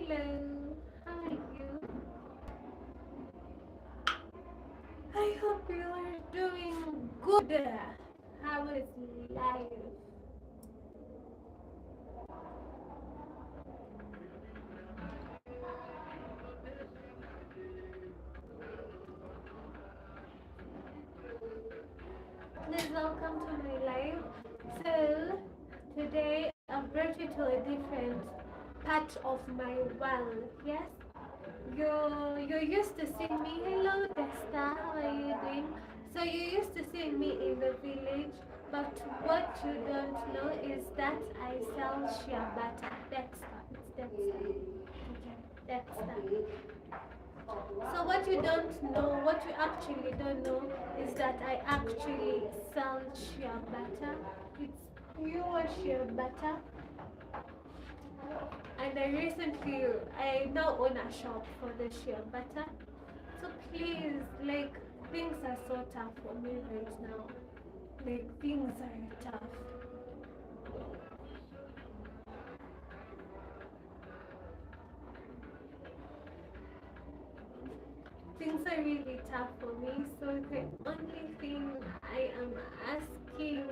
Hello, how are you? I hope you are doing good. How is life? Please welcome to my life. So, today I've brought you to a different part of my world. Yes? You used to see me. Hello, Desta. How are you doing? So you used to see me in the village, but what you don't know is that I sell shea butter. Dexter. It's Dexter. Okay, Dexter. So what you don't know, what you actually don't know, is that I actually sell shea butter. It's pure shea butter, and I now own a shop for the shea butter. So please, like, things are so tough for me right now. Like, things are tough. Things are really tough for me. So the only thing I am asking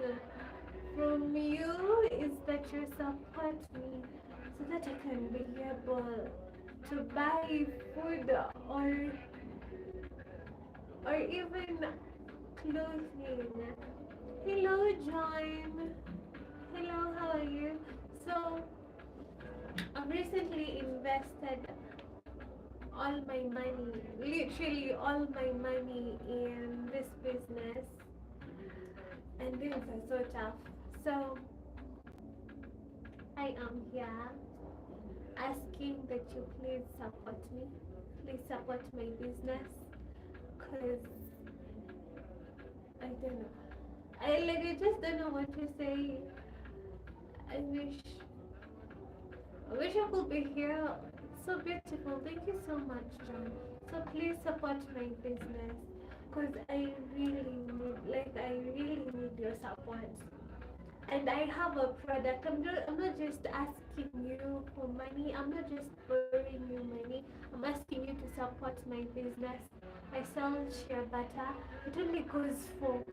from you is that you support me so that I can be able to buy food or even clothing. Hello, John. Hello, how are you? So, I've recently invested all my money, literally all my money in this business, and things are so tough. So, I am here asking that you please support me. Please support my business, because I don't know. I just don't know what to say. I wish I wish I could be here. It's so beautiful. Thank you so much, John. So please support my business, because I really need your support. And I have a product. I'm not just asking you for money. I'm not just borrowing you money. I'm asking you to support my business. I sell shea butter. It only goes for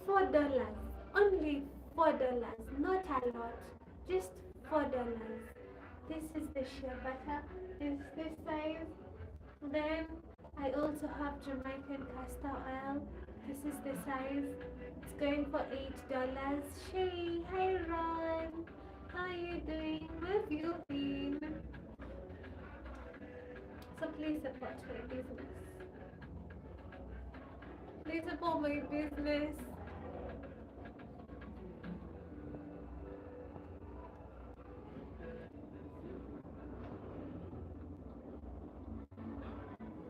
$4. Only $4. Not a lot. Just $4. This is the shea butter. This size. Then I also have Jamaican castor oil. This is the size. It's going for $8. Shay, hi Ron. How are you doing? Where have you been? So please support my business. Please support my business.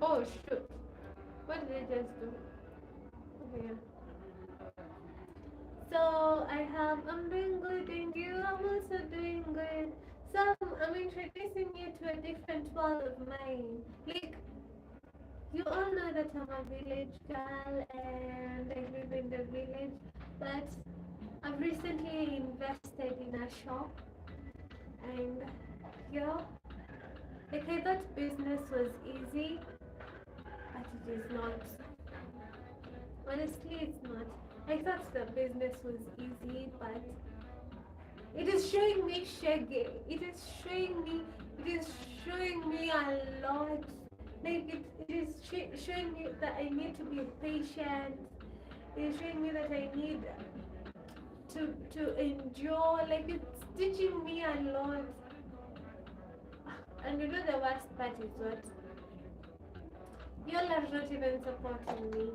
Oh shoot. What did I just do? Okay. So I'm doing good, and you, I'm also doing good. So I'm introducing you to a different world of mine. Like, you all know that I'm a village girl and I live in the village, but I've recently invested in a shop, and yeah, like, I thought business was easy, but it is not. Honestly, it's not. I thought the business was easy, but it is showing me shaggy. It is showing me a lot. Like, it is showing me that I need to be patient. It is showing me that I need to endure. Like, it's teaching me a lot. And you know the worst part is what? Y'all are not even supporting me.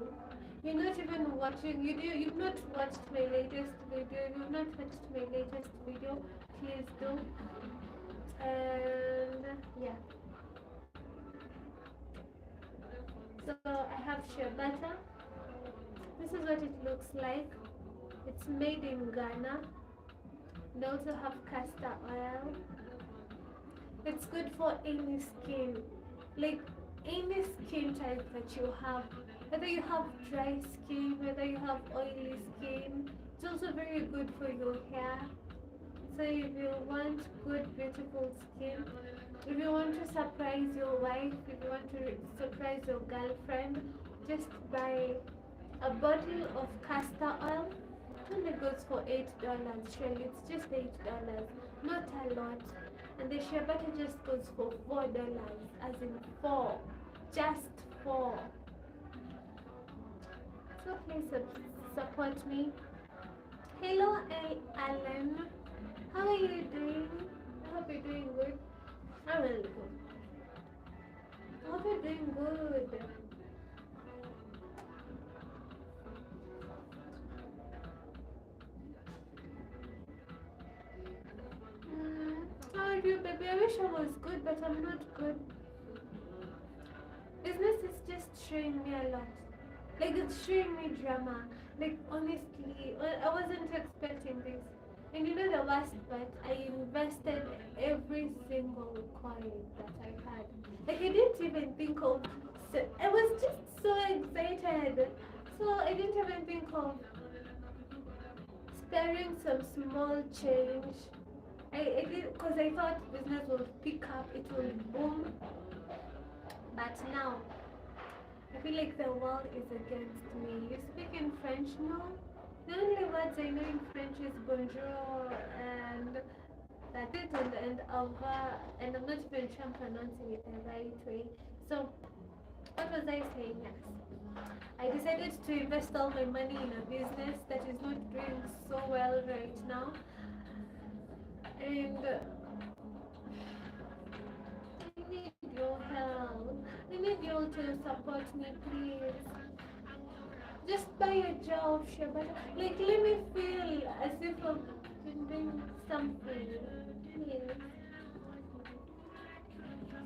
You're not even watching. You've not watched my latest video. You've not watched my latest video. Please do. And yeah. So I have shea butter. This is what it looks like. It's made in Ghana. And I also have castor oil. It's good for any skin. Like, any skin type that you have. Whether you have dry skin, whether you have oily skin. It's also very good for your hair. So if you want good, beautiful skin, if you want to surprise your wife, if you want to surprise your girlfriend, just buy a bottle of castor oil. It only goes for $8. Surely it's just $8, not a lot. And the shea butter just goes for $4, as in four, just four. So please support me. Hello, Alan. How are you doing? I hope you're doing good. I'm really good. I hope you're doing good. How are you, baby? I wish I was good, but I'm not good. Business is just showing me a lot. Like, it's showing me drama. Like, honestly, I wasn't expecting this. And you know the worst part? I invested every single coin that I had. Like, I didn't even think of. So, I was just so excited. So I didn't even think of sparing some small change. I did because I thought business will pick up, it will boom. But now I feel like the world is against me. You speak in French, no? The only words I know in French is bonjour and that's it, and au revoir, and I'm not even sure I'm pronouncing it the right way. So, what was I saying? Yes. I decided to invest all my money in a business that is not doing so well right now. And I need your help. I need you all to support me, please. Just buy a jar of Shabbat. Like, let me feel as if I'm doing something. Please.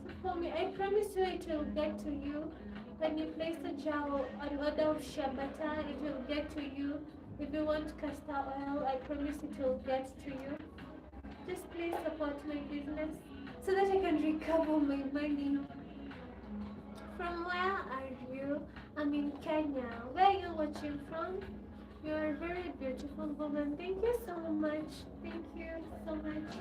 So for me, I promise you it will get to you. When you place a jar, an order of Shabbat, it will get to you. If you want castor oil, I promise it will get to you. Just please support my business so that I can recover my money. From where are you? I'm in Kenya. Where are you watching from? You're a very beautiful woman. Thank you so much. Thank you so much.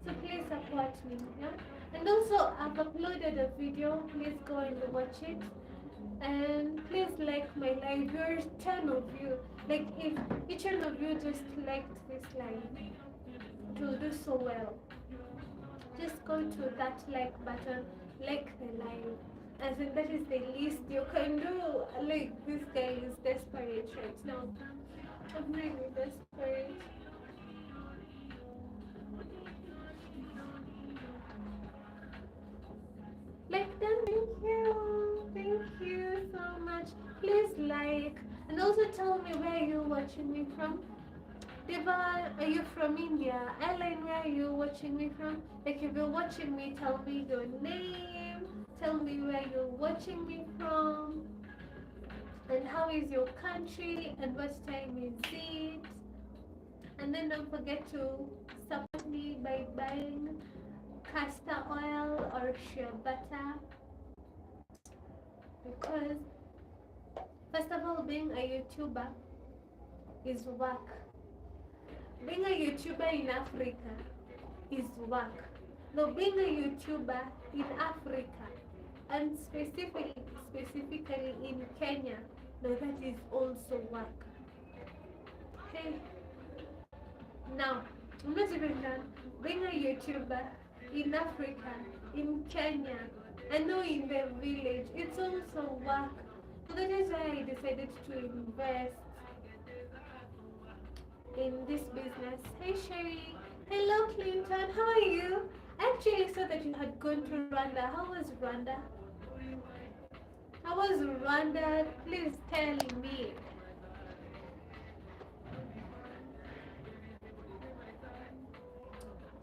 So please support me, yeah? And also I've uploaded a video. Please go and watch it. And please like my live. You're 10 of you. Like if each one of you just liked this live, it will do so well. Just go to that like button, like the live. As in that is the least you can do. Like this guy is desperate right now. I'm really desperate. Like them, thank you. Thank you so much. Please like and also tell me where you're watching me from. Diva, are you from India? Ellen, where are you watching me from? Like, if you're watching me, tell me your name. Tell me where you're watching me from. And how is your country? And what time is it? And then don't forget to support me by buying castor oil or shea butter. Because, first of all, being a YouTuber is work. Being a YouTuber in Africa is work. No, being a YouTuber in Africa and specifically in Kenya, no, that is also work. Okay. Now, I'm not even done. Being a YouTuber in Africa, in Kenya, and now in the village, it's also work. So that is why I decided to invest in this business. Hey Sherry. Hello Clinton. How are you? I actually saw that you had gone to Rwanda. How was Rwanda? How was Rwanda? Please tell me.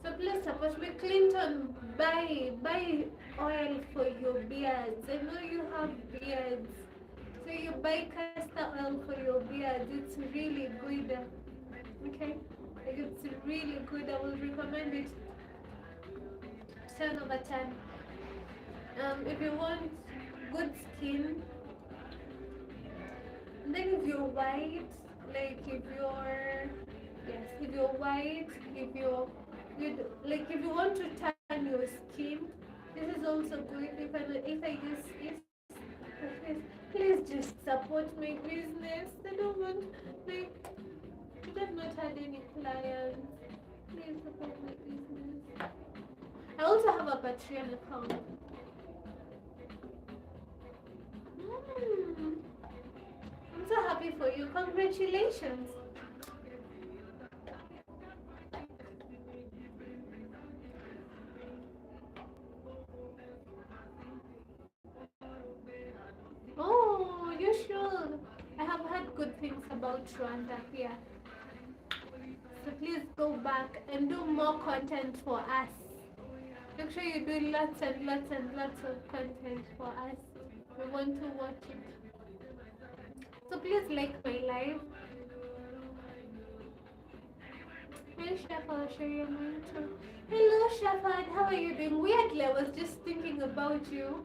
So please support me. Clinton, buy oil for your beards. I know you have beards. So you buy castor oil for your beards. It's really good. Okay, like it's really good. I will recommend it 10 over 10. If you want good skin, and then if you're white, like if you're Yes, if you're white, if you want to turn your skin, this is also good. If I use this, please just support my business. I don't want like I've not had any clients. Please support my business. I also have a Patreon account. Mm, I'm so happy for you. Congratulations. Oh, you should. I have heard good things about Rwanda here. So please go back and do more content for us. Make sure you do lots and lots and lots of content for us. We want to watch it. So please like my live. Hey Chef, I'll show you mine too. Hello Shafad, how are you doing? Weirdly, I was just thinking about you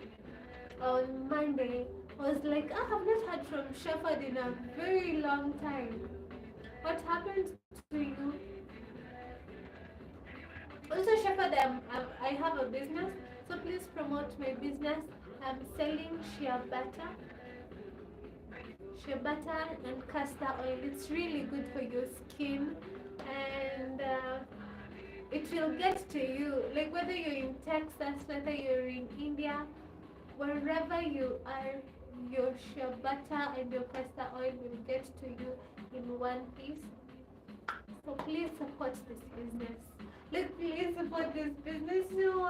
on Monday. I was like, I have not heard from Shafad in a very long time. What happened to you? Also, Shafad, I have a business, so please promote my business. I'm selling shea butter and castor oil. It's really good for your skin, and it will get to you. Like whether you're in Texas, whether you're in India, wherever you are, your shea butter and your castor oil will get to you in one piece. So please support this business. Like please support this business. So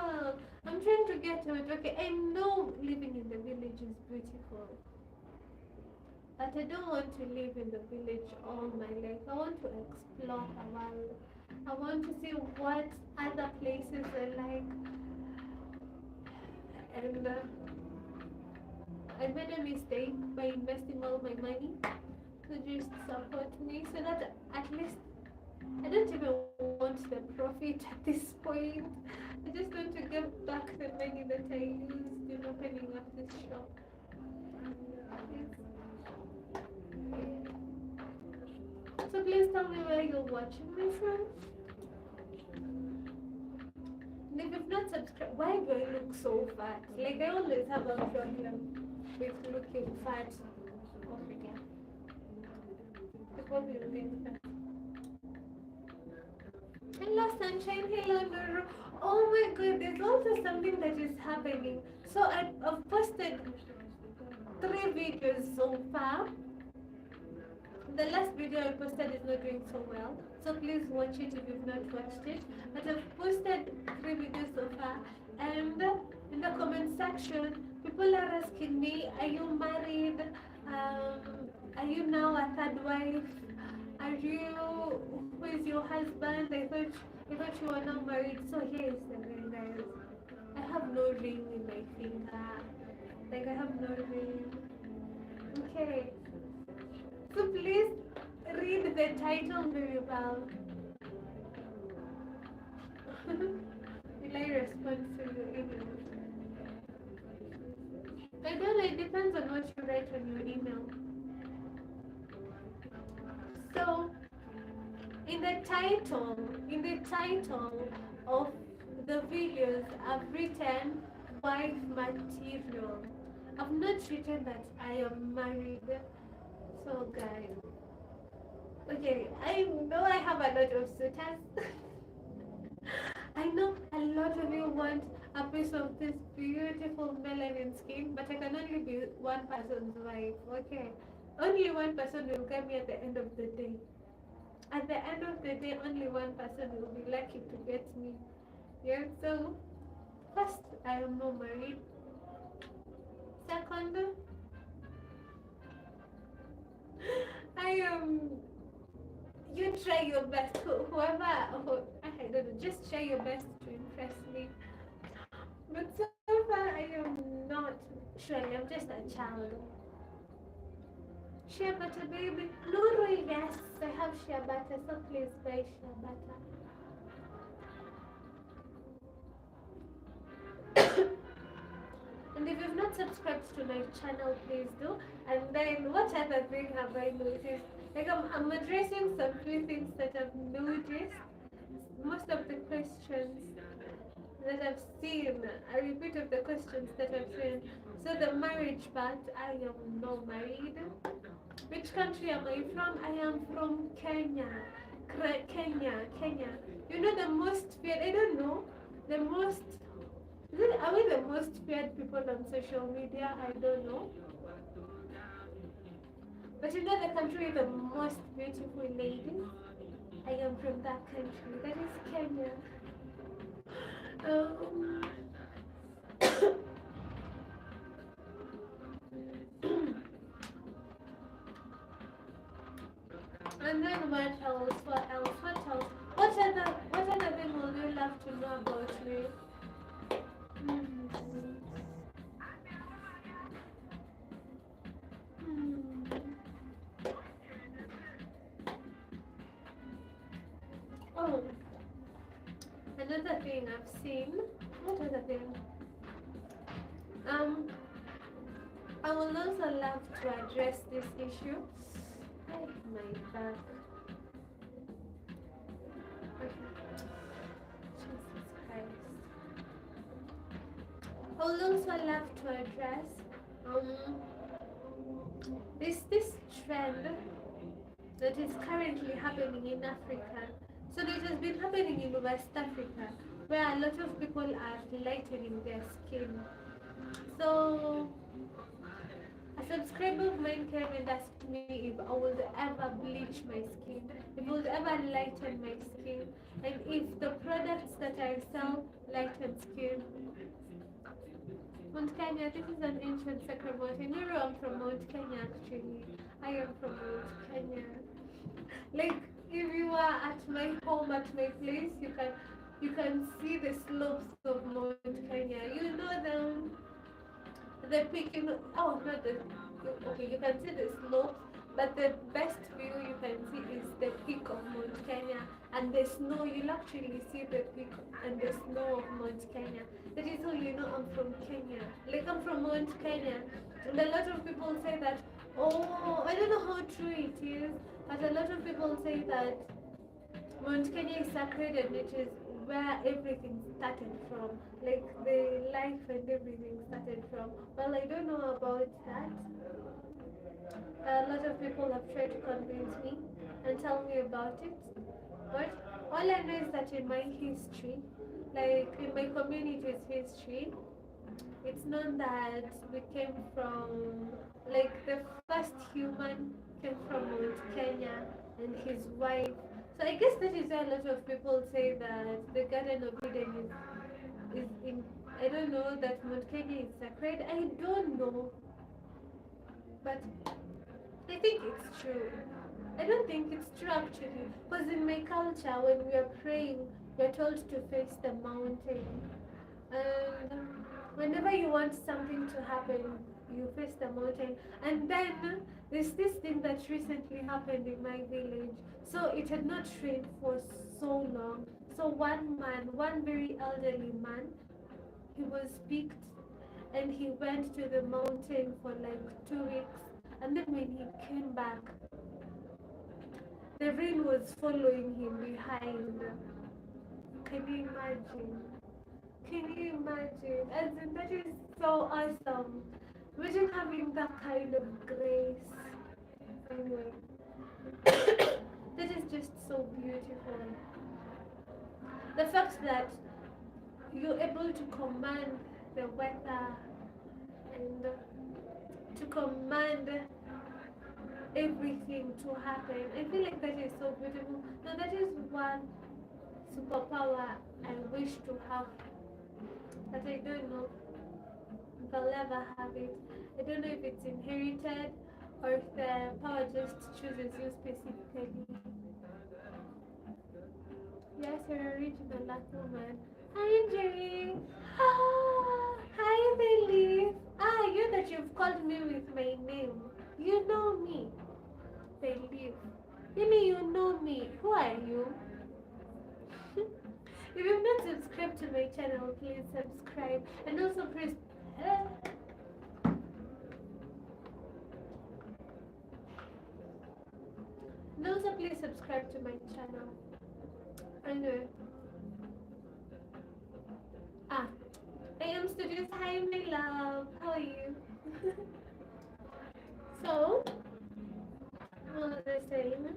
I'm trying to get to it. Okay, I know living in the village is beautiful, but I don't want to live in the village all my life. I want to explore the world. I want to see what other places are like. And I made a mistake by investing all my money. So just support me so that at least I don't even want the profit at this point. I just want to give back the money that I used in opening up this shop. So please tell me where you're watching me from. And if you've not subscribed, why do I look so fat? Like I always have a problem with looking fat. Oh yeah. People will think that. Hello sunshine, hello Nuru. Oh my god, there's also something that is happening. So I've posted 3 videos so far. The last video I posted is not doing so well, so please watch it if you've not watched it. But I've posted 3 videos so far, and in the comment section, people are asking me, "Are you married? Are you now a third wife? Are you? Who is your husband? I thought you were not married." So here is the ring, guys. I have no ring in my finger. Like I have no ring. Okay. So please read the title very well. Will I respond to your email? I don't know, it depends on what you write on your email. So in the title of the videos I've written wife material. I've not written that I am married. So guys, okay, I know I have a lot of suitors. I know a lot of you want a piece of this beautiful melanin skin, but I can only be one person's wife. Okay, only one person will get me at the end of the day. At the end of the day, only one person will be lucky to get me. Yeah. So first, I am not married. Second, I am. You try your best. Whoever, I don't know, just try your best to impress me. But so far, I am not. Surely, I'm just a child. Shea butter, baby. Nuru, yes, I have shea butter, so please buy shea butter. And if you've not not subscribed to my channel, please do. And then what other thing have I noticed? Like I'm addressing some few things that I've noticed. Most of the questions that I've seen, a repeat of the questions that I've seen. So the marriage part, I am not married. Which country am I from? I am from Kenya. Kenya. You know the most feared, I don't know, the most, are we the most feared people on social media? I don't know. But you know the country with the most beautiful ladies? I am from that country. That is Kenya. Um, and then what else? What other thing would you love to know about me? Hmm. Hmm. Oh, another thing I've seen. What other thing? Um, I would also love to address this issue. Oh my back. Okay. Jesus Christ. I would also love to address this trend that is currently happening in Africa. So it has been happening in West Africa, where a lot of people are lightening their skin. So a subscriber of mine came and asked me if I would ever bleach my skin, if I would ever lighten my skin, and if the products that I sell lighten skin. Mount Kenya, this is an ancient sacred mountain. You know I'm from Mount Kenya actually. I am from Mount Kenya. Like if you are at my home, at my place, you can see the slopes of Mount Kenya. You know the peak, oh not the okay, you can see the slopes, but the best view you can see is the peak of Mount Kenya and the snow. You'll actually see the peak and the snow of Mount Kenya. That is how you know I'm from Kenya. Like I'm from Mount Kenya. And a lot of people say that, oh, I don't know how true it is, but a lot of people say that Mount Kenya is sacred and it is where everything started from, like the life and everything started from. Well, I don't know about that. A lot of people have tried to convince me and tell me about it, but all I know is that in my history, like in my community's history, it's known that we came from, like the first human came from Mount Kenya and his wife. So I guess that is why a lot of people say that the Garden of Eden is in, I don't know, that Mount Kenya is sacred. I don't know, but I think it's true. I don't think it's true actually, because in my culture, when we are praying, we are told to face the mountain. And whenever you want something to happen, you face the mountain. And then there's this thing that recently happened in my village. So it had not rained for so long. So one man, one very elderly man, he was picked and he went to the mountain for like 2 weeks. And then when he came back, the rain was following him behind. Can you imagine? Can you imagine? As in, that is so awesome. Imagine having that kind of grace. Anyway, that is just so beautiful. The fact that you're able to command the weather and to command everything to happen. I feel like that is so beautiful. Now that is one superpower I wish to have, but I don't know if I'll ever have it. I don't know if it's inherited or if the power just chooses you specifically. Yes, you're original black woman. Hi, Jerry. Ah, hi, Believe. Ah, you that you've called me with my name. You know me. Believe. You mean you know me. Who are you? If you've not subscribed to my channel, please subscribe and also press please subscribe to my channel. Anyway, ah, I am studios. Hi, my love. How are you? So, what was I saying?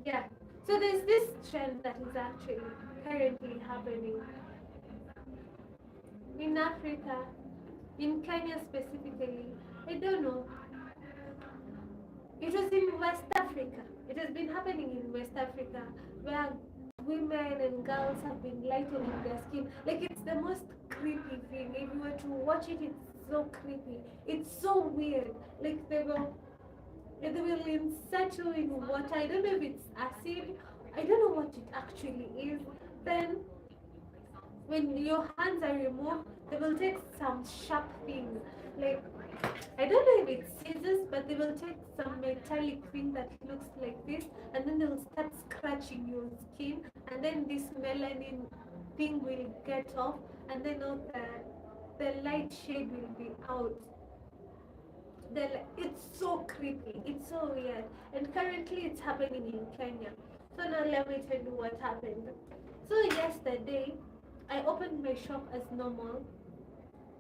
Yeah. So there's this trend that is actually currently happening in Africa, in Kenya specifically. I don't know. It was in West Africa. It has been happening in West Africa where women and girls have been lightening their skin. Like it's the most creepy thing. If you were to watch it, it's so creepy. It's so weird. Like they will insert you in water. I don't know if it's acid. I don't know what it actually is. Then when your hands are removed, they will take some sharp thing. Like I don't know if it's scissors, but they will take some metallic thing that looks like this, and then they'll start scratching your skin, and then this melanin thing will get off, and then all the light shade will be out. It's so creepy. It's so weird, and currently it's happening in Kenya. So now let me tell you what happened. So yesterday, I opened my shop as normal,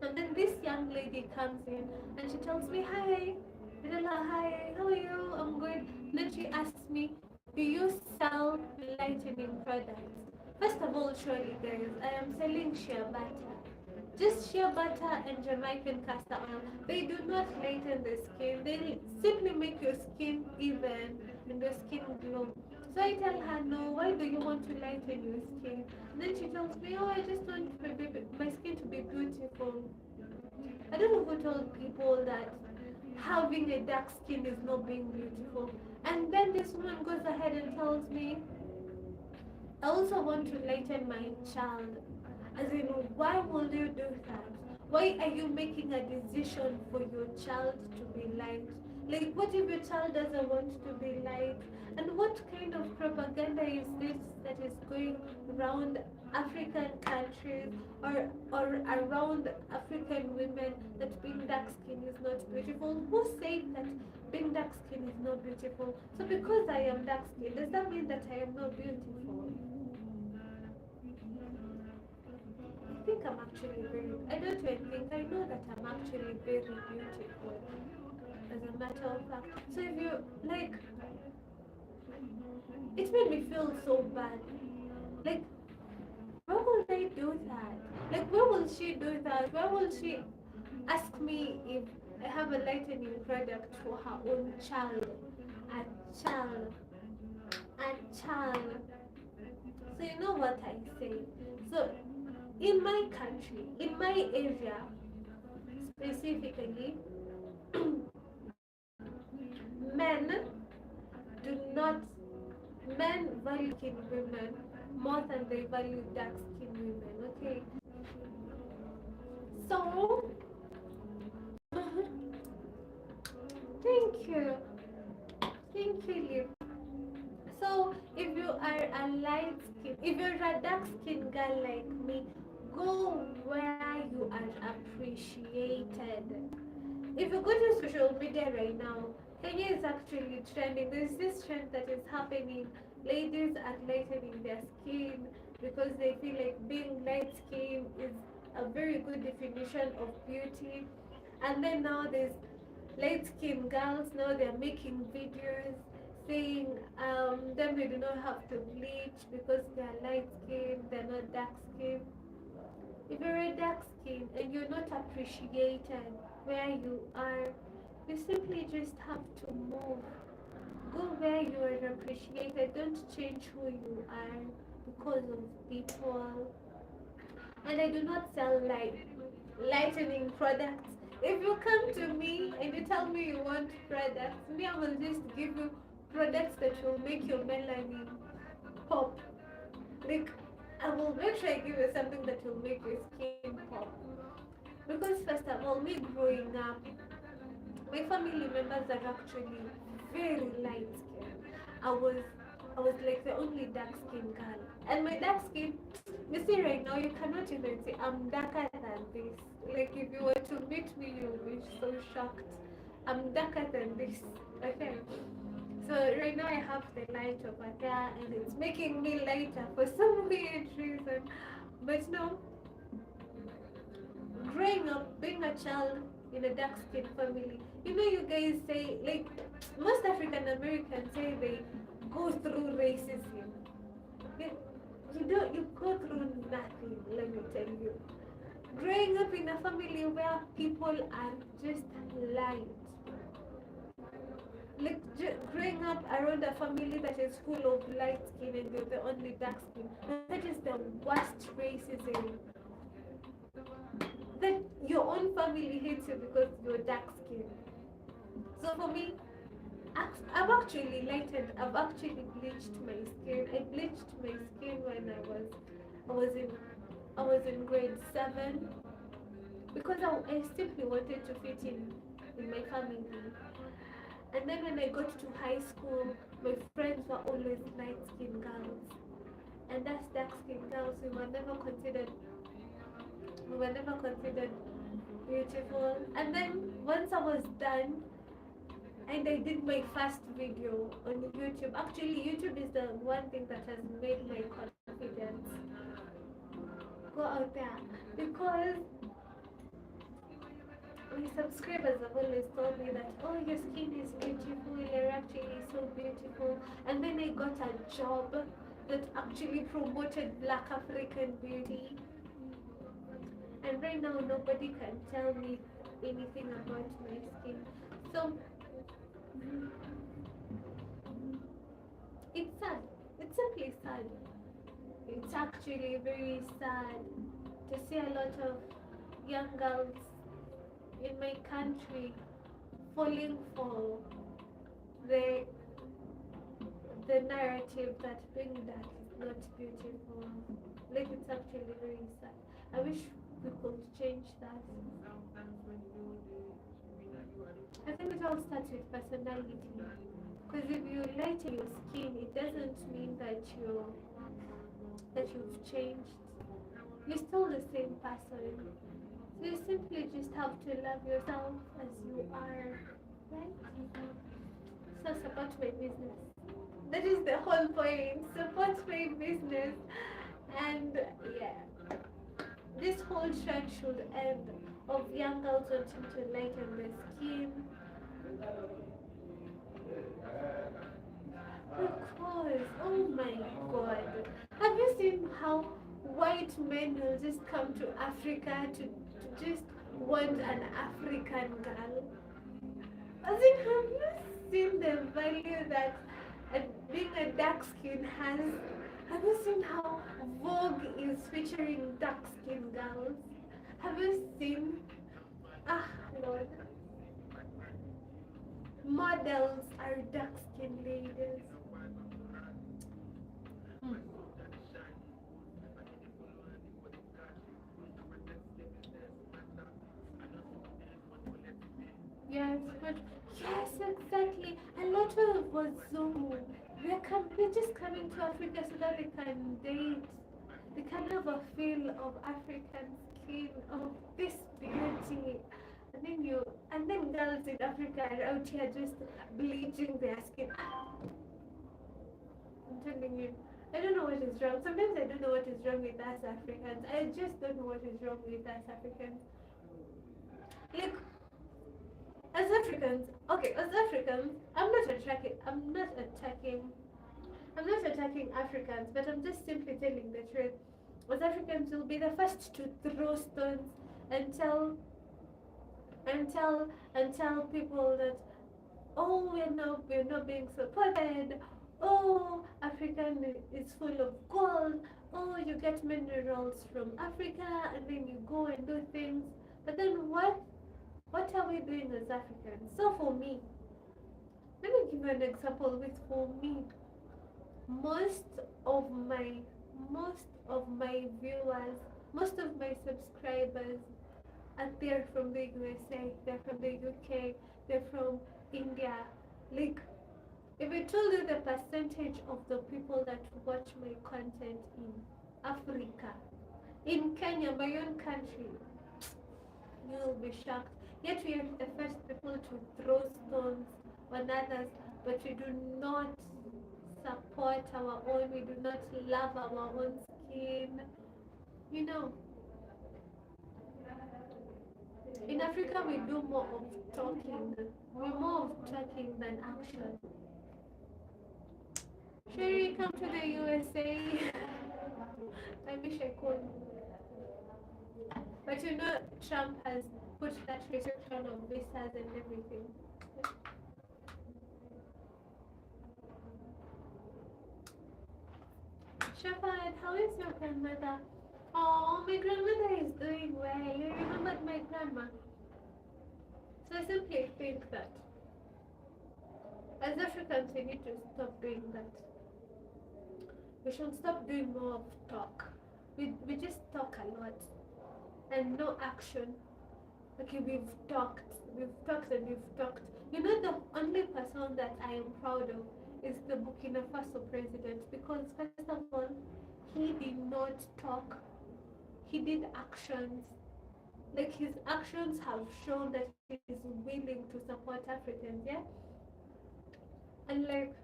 and then this young lady comes in and she tells me, "Hi, Vidala, hi, how are you? I'm good." Then she asks me, "Do you sell lightening products?" First of all, surely guys, I am selling shea butter. Just shea butter and Jamaican castor oil. They do not lighten the skin. They simply make your skin even and your skin glow. So I tell her, "No, why do you want to lighten your skin?" And then she tells me, "Oh, I just want my skin to be beautiful." I don't know who told people that having a dark skin is not being beautiful. And then this woman goes ahead and tells me, "I also want to lighten my child." As in, why will you do that? Why are you making a decision for your child to be light? Like, what if your child doesn't want to be light? And what kind of propaganda is this that is going around African countries or around African women that being dark skin is not beautiful? Who said that being dark skin is not beautiful? So because I am dark skin, does that mean that I am not beautiful? I think I'm actually very, I don't even think, I know that I'm actually very beautiful, as a matter of fact. So if you, like, it made me feel so bad. Like, where will they do that? Like, where will she do that? Where will she ask me if I have a lightening product for her own child? A child. A child. So you know what I say? So in my country, in my area specifically, men do not, men value skin women more than they value dark skinned women, okay? So, thank you. Thank you, Liv. So, if you are a light skin, if you're a dark skinned girl like me, go where you are appreciated. If you go to social media right now, Kenya is actually trending. There's this trend that is happening. Ladies are lightening their skin because they feel like being light skinned is a very good definition of beauty. And then now there's light skinned girls, now they're making videos saying them they do not have to bleach because they're light skinned, they're not dark skinned. If you're a dark skin and you're not appreciated where you are, you simply just have to move. Go where you are appreciated. Don't change who you are because of people. And I do not sell lightening products. If you come to me and you tell me you want products, me I will just give you products that will make your melanin pop. Like I will make sure I give you something that will make your skin pop. Because first of all, me growing up, my family members are actually very light skinned. I was I was like the only dark skinned girl. And my dark skin, you see right now, you cannot even say I'm darker than this. Like if you were to meet me, you'll be so shocked. I'm darker than this. Okay. So right now I have the light over there and it's making me lighter for some weird reason. But no, growing up, being a child in a dark skinned family, you know, you guys say, like, most African Americans say they go through racism. You, you don't, you go through nothing, let me tell you. Growing up in a family where people are just light, like growing up around a family that is full of light skin and you're the only dark skin, that is the worst racism. That your own family hates you because you're dark skin. So for me, I've actually lightened. I've actually bleached my skin. I bleached my skin when I was in I was in grade 7 because I simply wanted to fit in my family. And then when I got to high school, my friends were always light skinned girls. And that's dark skinned girls. We were never considered beautiful. And then once I was done and I did my first video on YouTube. Actually YouTube is the one thing that has made my confidence go out there because my subscribers have always told me that, oh, your skin is beautiful, you're actually so beautiful. And then I got a job that actually promoted Black African beauty. And right now, nobody can tell me anything about my skin. So, it's sad. It's simply sad. It's actually very sad to see a lot of young girls in my country falling for the the narrative that being dark is not beautiful. Like it's actually very sad. I wish we could change that. I think it all starts with personality. Because if you lighten your skin, it doesn't mean that you've changed. You're still the same person. So you simply just have to love yourself as you are, right? So support my business. That is the whole point. Support my business. And yeah, this whole trend should end of young girls wanting to lighten their skin. Because, oh my god, have you seen how white men will just come to Africa to just want an African girl? I think, have you seen the value that being a dark skin has? Have you seen how Vogue is featuring dark skin girls? Have you seen, ah, Lord, models are dark skinned ladies? Yes, but yes, exactly. A lot of Wazungu, they're just coming to Africa so that they can date. They can have a feel of African skin, of this beauty. And then girls in Africa are out here just bleaching their skin. I'm telling you, I don't know what is wrong. Sometimes I don't know what is wrong with us Africans. I just don't know what is wrong with us Africans. Like, as Africans, I'm not attacking Africans, but I'm just simply telling the truth. As Africans, we'll be the first to throw stones and tell people that, oh, we're not being supported. Oh, African is full of gold. Oh, you get minerals from Africa, and then you go and do things. But then what are we doing as Africans? So for me, let me give you an example with for me. Most of my viewers, most of my subscribers, and they're from the USA, they're from the UK, they're from India. Like, if I told you the percentage of the people that watch my content in Africa, in Kenya, my own country, you'll be shocked. Yet we are the first people to throw stones on others but we do not support our own, we do not love our own skin. You know, in Africa we do more of talking. We're more of talking than action. Sherry, come to the USA. I wish I could. But you know, Trump has put that restriction on visas and everything. Shafad, how is your grandmother? Oh, my grandmother is doing well. You remembered my grandma. So I simply think that as Africans, we need to stop doing that. We should stop doing more of talk. We just talk a lot and no action. Okay, we've talked and we've talked. You know, the only person that I am proud of is the Burkina Faso president, because first of all, he did not talk, he did actions. Like, his actions have shown that he is willing to support Africans, yeah? And like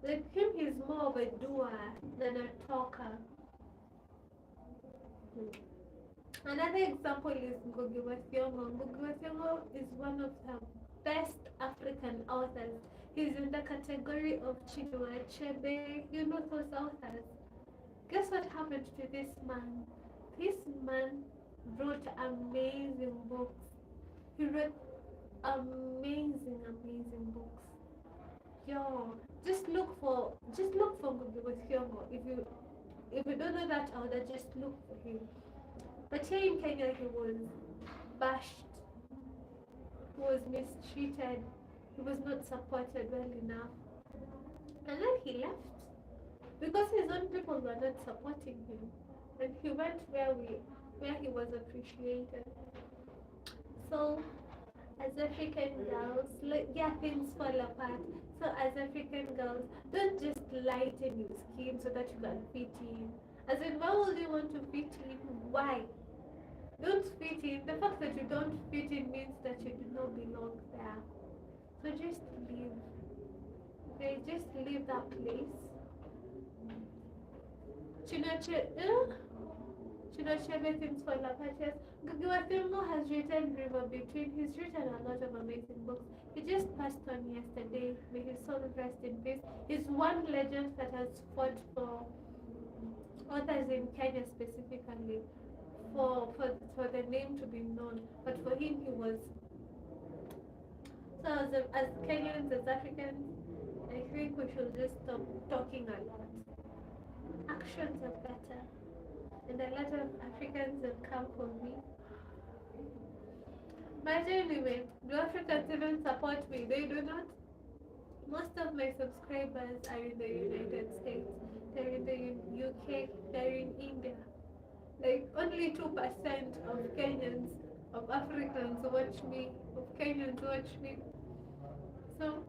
him, he's more of a doer than a talker. Another example is Ngugi wa Thiong'o. Ngugi wa Thiong'o is one of the best African authors. He's in the category of Chinua Achebe, you know those authors. Guess what happened to this man? This man wrote amazing books. He wrote amazing books. Yo, just look for Ngugi wa Thiong'o. If you don't know that author, just look for him. But here in Kenya, he was bashed, he was mistreated, he was not supported well enough. And then he left because his own people were not supporting him. And he went where he was appreciated. So as African girls, things fall apart. So as African girls, don't just lighten your skin so that you can fit in. As in, why would you want to fit in? Why? Don't fit in. The fact that you don't fit in means that you do not belong there. So just leave. Okay, just leave that place. Chinachebe things fall apart. Yes. Ngugi wa Thiong'o has written River Between. He's written a lot of amazing books. He just passed on yesterday. May his soul rest in peace. He's one legend that has fought for authors in Kenya specifically, for the name to be known. But for him, he was. So as Kenyans, as Africans, I think we should just stop talking a lot. Actions are better. And a lot of Africans have come for me. But anyway, do Africans even support me? They do not. Most of my subscribers are in the United States, they're in the UK, they're in India. Like, only 2% of Kenyans, of Africans watch me, of Kenyans watch me. So,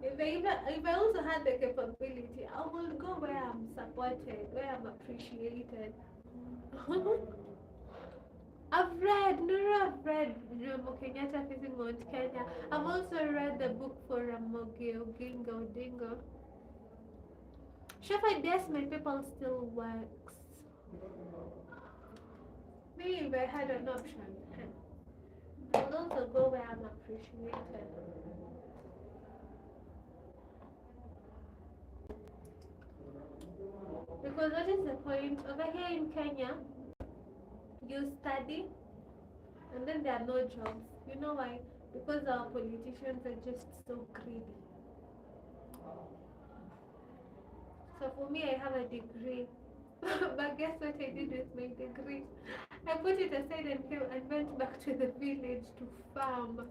if I also had the capability, I will go where I'm supported, where I'm appreciated. I've read Jomo Kenyatta facing Mount Kenya. I've also read the book for Ramogi Oginga Odinga. Shafa Des, my people still works. Maybe if I had an option, I would also go where I'm appreciated. Because what is the point? Over here in Kenya, you study and then there are no jobs. You know why? Because our politicians are just so greedy. So for me, I have a degree. But guess what I did with my degree? I put it aside and went back to the village to farm.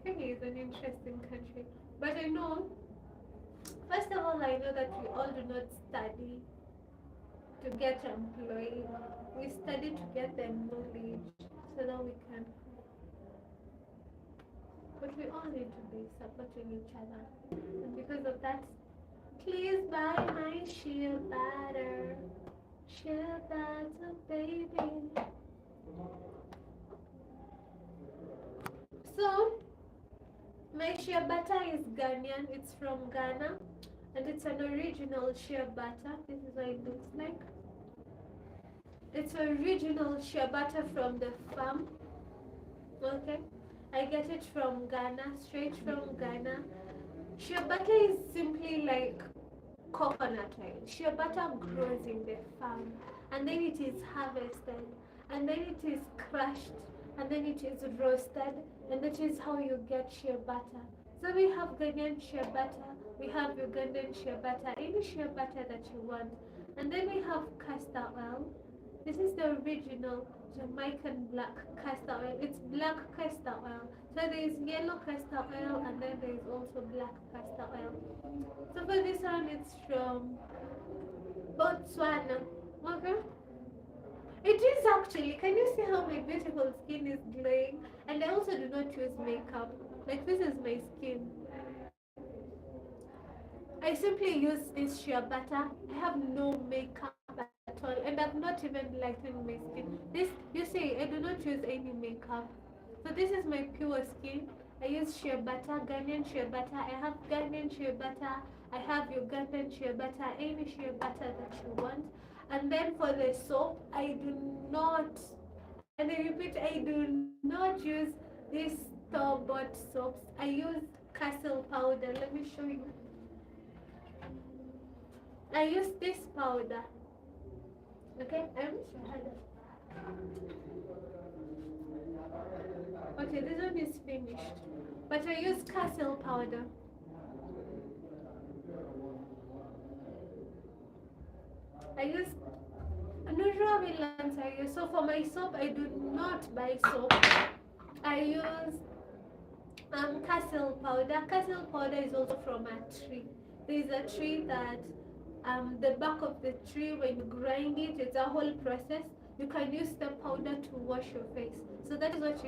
Kenya is an interesting country. But I know, first of all, I know that we all do not study to get employed. We study to get the knowledge so that we can. But we all need to be supporting each other. And because of that, please buy my shield batter. Shield batter, baby. So my shea butter is Ghanaian. It's from Ghana, and it's an original shea butter. This is what it looks like. It's original shea butter from the farm. Okay, I get it from Ghana, straight from Ghana. Shea butter is simply like coconut oil. Shea butter grows in the farm, and then it is harvested, and then it is crushed, and then it is roasted, and that is how you get shea butter. So we have Ghanaian shea butter, we have Ugandan shea butter, any shea butter that you want, and then we have castor oil. This is the original Jamaican black castor oil. It's black castor oil. So there is yellow castor oil, and then there is also black castor oil. So for this one, it's from Botswana. Okay. It is actually. Can you see how my beautiful skin is glowing? And I also do not use makeup. Like this is my skin. I simply use this shea butter. I have no makeup at all, and I've not even lightened my skin. This, you see, I do not use any makeup. So this is my pure skin. I use shea butter, Ghanaian shea butter. I have Ghanaian shea butter. I have Ugandan shea butter, any shea butter that you want. And then for the soap, I do not, and I repeat, I do not use these store-bought soaps. I use castle powder. Let me show you. I use this powder. Okay, I wish I had it. Okay, this one is finished. But I use castle powder. I use unusual villains I use. So for my soap, I do not buy soap. I use castle powder. Castle powder is also from a tree. There is a tree that the back of the tree, when you grind it, it's a whole process. You can use the powder to wash your face. So that is what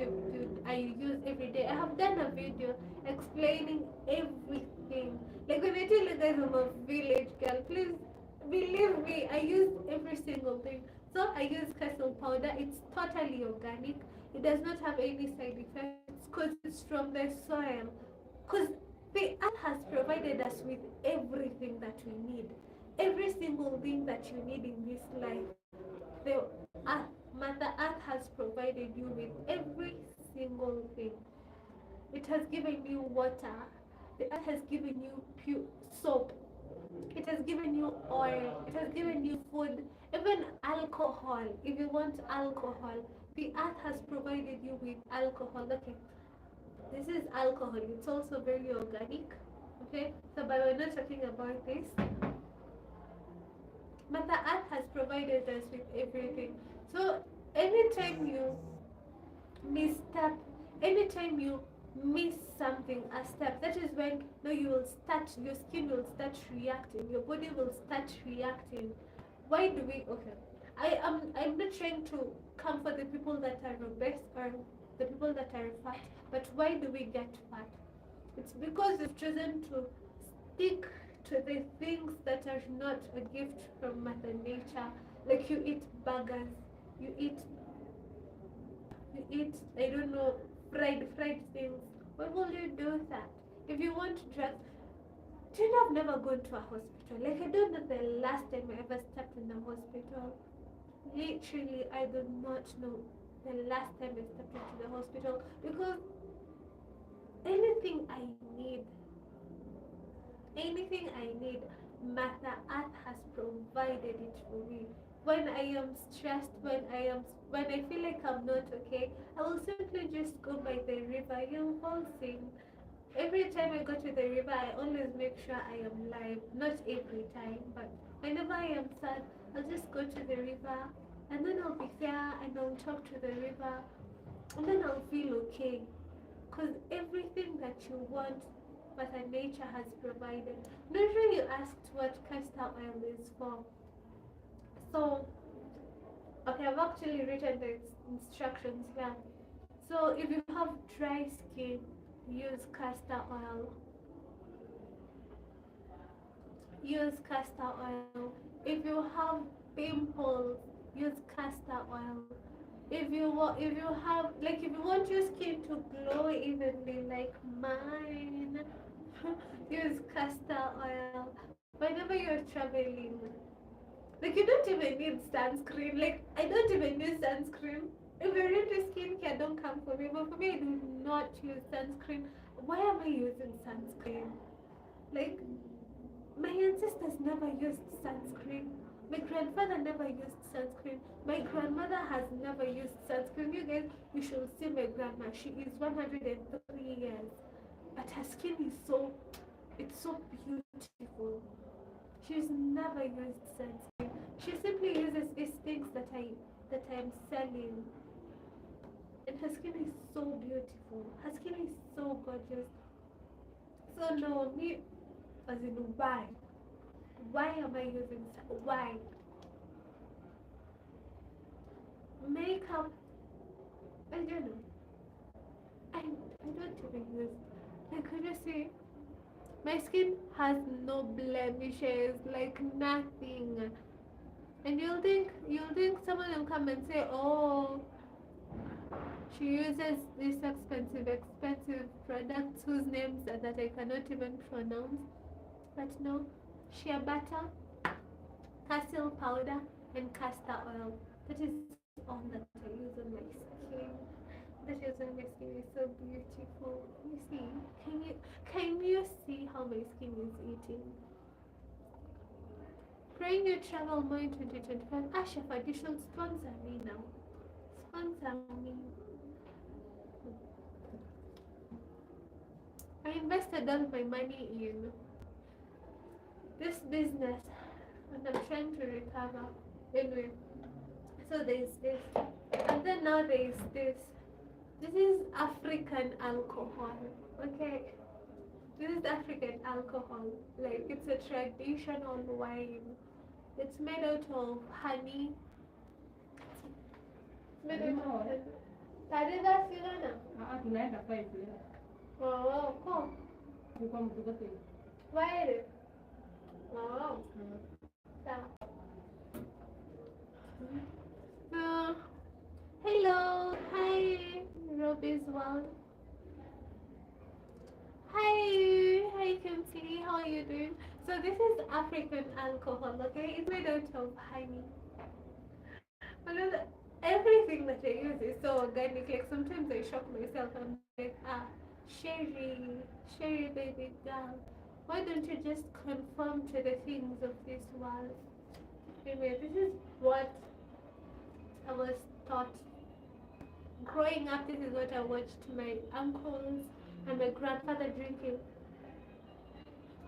I use every day. I have done a video explaining everything. Like when I tell you guys I'm a village girl, please believe me, I use every single thing. So I use castle powder. It's totally organic. It does not have any side effects because it's from the soil. Because the earth has provided us with everything that we need. Every single thing that you need in this life, the earth, Mother Earth has provided you with every single thing. It has given you water. The earth has given you pure soap. It has given you oil. It has given you food. Even alcohol. If you want alcohol, the earth has provided you with alcohol. Okay, this is alcohol. It's also very organic. Okay, so but we're not talking about this. Mother Earth has provided us with everything. So anytime you misstep, anytime you miss something, a step, that is when your skin will start reacting, your body will start reacting. Why do we? Okay, I'm not trying to come for the people that are obese or the people that are fat, but why do we get fat? It's because we've chosen to stick to the things that are not a gift from Mother Nature. Like you eat burgers, you eat, I don't know, fried things. Why will you do that? If you want drugs, do you know I've never gone to a hospital? Like I don't know the last time I ever stepped in a hospital. Literally, I do not know the last time I stepped into the hospital because anything I need, Mother Earth has provided it for me. When I am stressed, when I feel like I'm not okay, I will simply just go by the river. You will sing. Every time I go to the river, I always make sure I am live. Not every time, but whenever I am sad, I'll just go to the river, and then I'll be there, and I'll talk to the river, and then I'll feel okay. Because everything that you want, Mother Nature has provided. Not sure you asked what castor oil is for. So, okay, I've actually written the instructions here. So, if you have dry skin, use castor oil. Use castor oil. If you have pimples, use castor oil. if you have like if you want your skin to glow evenly like mine, use castor oil. Whenever you're traveling, like you don't even need sunscreen. Like I don't even use sunscreen. If you're into skincare, don't come for me. But for me, I do not use sunscreen. Why am I using sunscreen? Like my ancestors never used sunscreen. My grandfather never used sunscreen. My grandmother has never used sunscreen. You guys, you should see my grandma. She is 103 years, but her skin is it's so beautiful. She's never used sunscreen. She simply uses these things that I'm selling, and her skin is so beautiful. Her skin is so gorgeous. So no, me as in why? Why am I using why? Makeup, I don't know. I don't even use. Like could you see? My skin has no blemishes, like nothing. And you'll think someone will come and say, oh, she uses these expensive products whose names that I cannot even pronounce. But no, shea butter, castle powder, and castor oil. That is all that I use on my skin. That is why my skin is so beautiful. You see? Can you see how my skin is eating? Praying you travel more in 2025. Ashaf, you should sponsor me now. Sponsor me. I invested all my money in this business and I'm trying to recover. Anyway, so there's this. And then now there's this. This is African alcohol. Okay. This is African alcohol. Like it's a traditional wine. It's made out of honey. It's made out of honey. Tariza Silana. Tunaenda five leo. Oh, come. Nilikuwa mtoto. Why? Oh. Sawa. Hello. Hi, Roby's World. Hi, Kimchi. How are you doing? So this is African alcohol, okay? It's made out of honey. Everything that I use is so organic. Like sometimes I shock myself. I'm like, Sherry, baby girl, why don't you just conform to the things of this world? Anyway, this is what I was taught. Growing up, this is what I watched my uncles and my grandfather drinking.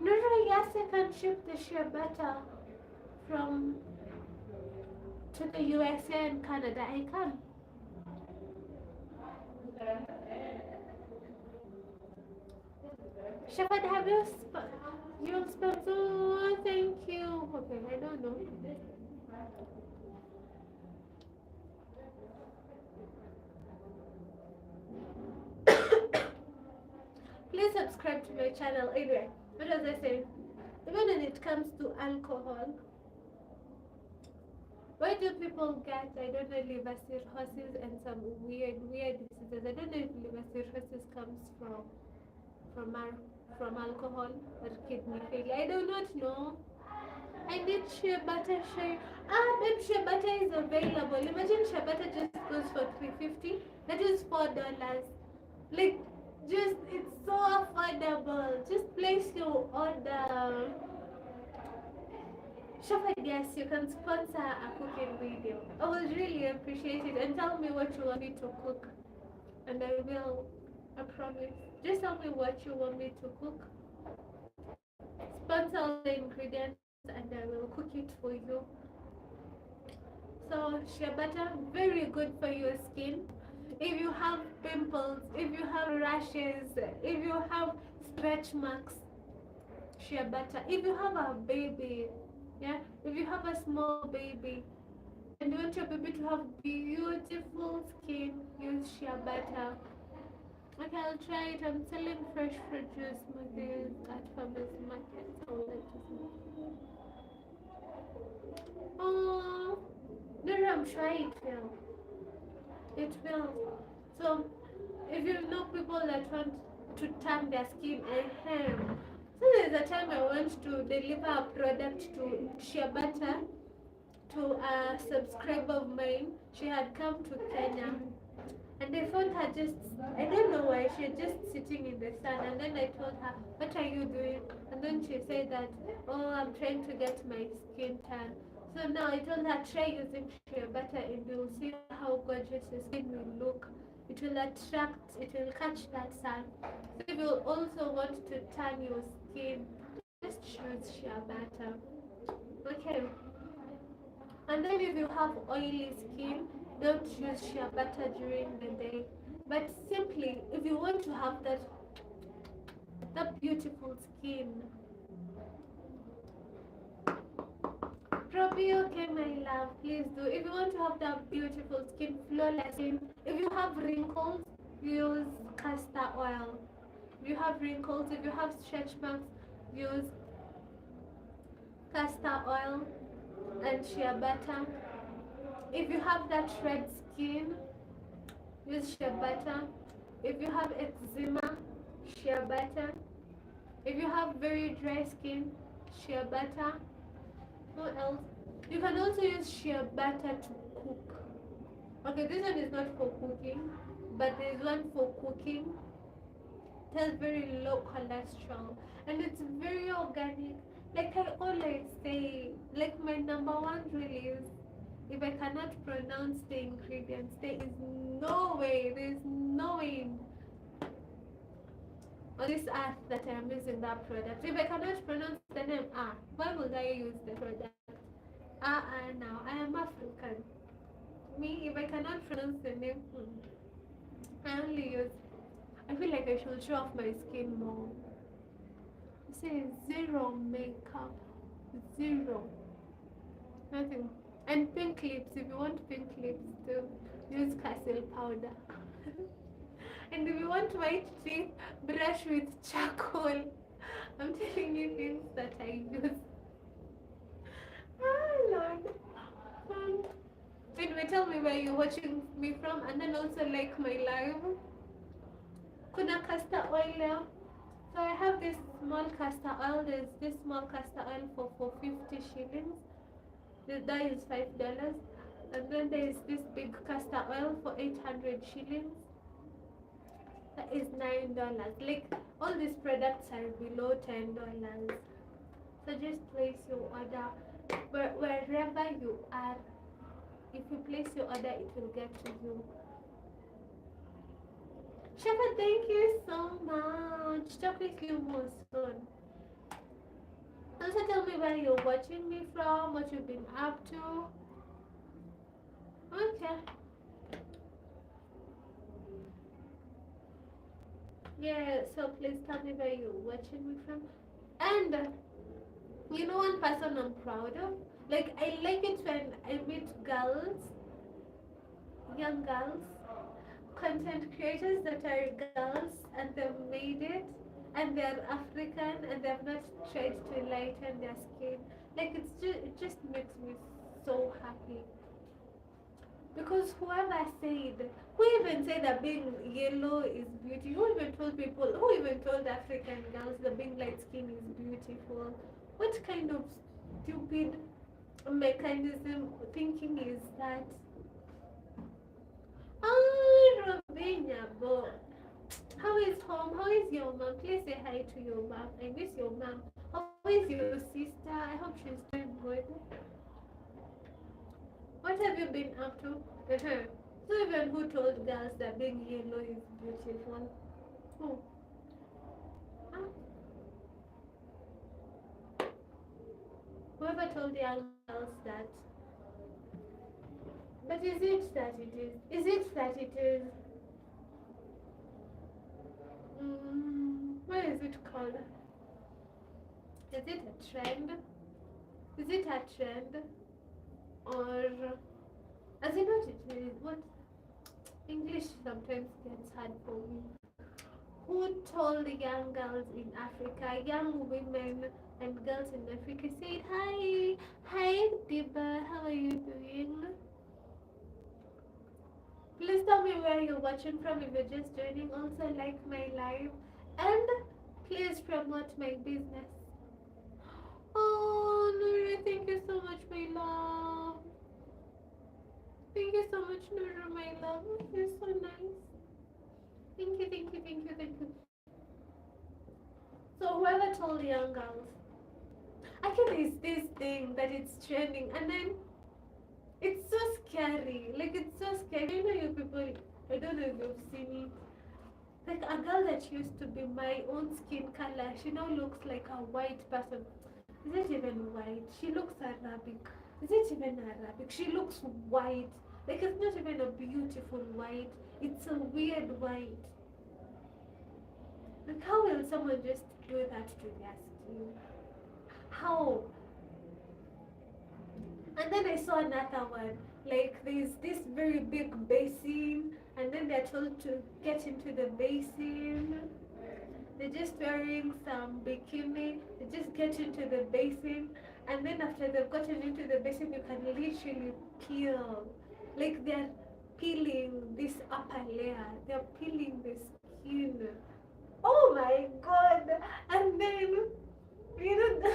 Nuru, yes, I can ship the shea butter from to the USA and Canada. I can. Shepard, have you sponsor? Oh, thank you. Okay, I don't know. Please subscribe to my channel. Anyway, what was I saying? Even when it comes to alcohol, why do people get, I don't know, liver cirrhosis and some weird diseases? I don't know if liver cirrhosis comes from alcohol or kidney failure. I do not know. I need shea butter share. Babe, shea butter is available. Imagine shea butter just goes for $3.50. That is $4. Like, just it's so affordable. Just place your order. Shopper, yes, you can sponsor a cooking video. I would really appreciate it and tell me what you want me to cook. And I will, I promise. Just tell me what you want me to cook. Sponsor all the ingredients and I will cook it for you. So shea butter, very good for your skin. If you have pimples, if you have rashes, if you have stretch marks, shea butter. If you have a baby, yeah, if you have a small baby and you want your baby to have beautiful skin, use shea butter. Okay, I'll try it. I'm selling fresh fruit juice smoothies at farmers market. I would like to see. Oh, no, I'm trying it now. It will. So if you know people that want to tan their skin, so there's a time I want to deliver a product to shea butter to a subscriber of mine. She had come to Kenya and I found her just, I don't know why, she was just sitting in the sun. And then I told her, what are you doing? And then she said that, oh, I'm trying to get my skin tan. So now I told her, try using shea butter and you'll see how gorgeous your skin will look. It will attract, it will catch that sun. So if you also want to tan your skin, just choose shea butter. Okay. And then if you have oily skin, don't use shea butter during the day. But simply, if you want to have that beautiful skin, probably okay, my love, please do. If you want to have that beautiful skin, flawless skin, if you have wrinkles, use castor oil. If you have wrinkles, if you have stretch marks, use castor oil and shea butter. If you have that red skin, use shea butter. If you have eczema, shea butter. If you have very dry skin, shea butter. What else? You can also use shea butter to cook. Okay, this one is not for cooking, but there is one for cooking. It has very low cholesterol and it's very organic. Like I always say, like my number one rule is if I cannot pronounce the ingredients, there is no way on this earth that I am using that product. If I cannot pronounce the name, why would I use the product? Now I am African. Me, if I cannot pronounce the name, I only use. I feel like I should show off my skin more. You say zero makeup, zero, nothing. And pink lips. If you want pink lips, too, use castle powder. And if you want white teeth, brush with charcoal. I'm telling you things that I use. Lord. Anyway, tell me where you're watching me from, and then also like my live. Kuna castor oil. So I have this small castor oil. There's this small castor oil for 50 shillings. That is $5. And then there's this big castor oil for 800 shillings. That is $9. Like all these products are below $10. So just place your order wherever you are. If you place your order, it will get to you. Shepherd, thank you so much. Talk with you more soon. Also tell me where you're watching me from, what you've been up to. Okay. Yeah, so please tell me where you're watching me from. And you know one person I'm proud of? Like I like it when I meet girls, young girls, content creators that are girls and they've made it and they're African and they've not tried to lighten their skin. Like it just makes me so happy. Because who even said that being yellow is beauty? Who even told African girls that being light skin is beautiful? What kind of stupid mechanism thinking is that? Oh, Robinia, boy. How is home? How is your mom? Please say hi to your mom. I miss your mom. How is your sister? I hope she's doing good. What have you been up to? So even who told girls that being yellow is beautiful? Who? Huh? Whoever told young girls that? But is it that it is? Is it that it is? What is it called? Is it a trend? Is it a trend? Or as in what it is? What English sometimes gets hard for me. Who told the young girls in Africa, young women and girls in Africa said, hi Diba, how are you doing? Please tell me where you're watching from if you're just joining. Also like my live and please promote my business. Oh, Nura, thank you so much, my love. Thank you so much, Nura, my love. You're so nice. Thank you, thank you, thank you, thank you. So whoever told young girls, actually it's this thing that it's trending and then it's so scary. Like it's so scary. You know you people, I don't know if you've seen it. Like a girl that used to be my own skin color, she now looks like a white person. Is it even white? She looks Arabic. Is it even Arabic? She looks white. Like it's not even a beautiful white. It's a weird white. Like how will someone just do that to their skin? How? And then I saw another one. Like there's this very big basin, and then they're told to get into the basin. They're just wearing some bikini. They just get into the basin, and then after they've gotten into the basin, you can literally peel. Like they're peeling this upper layer. They're peeling the skin. Oh my god! And then you know.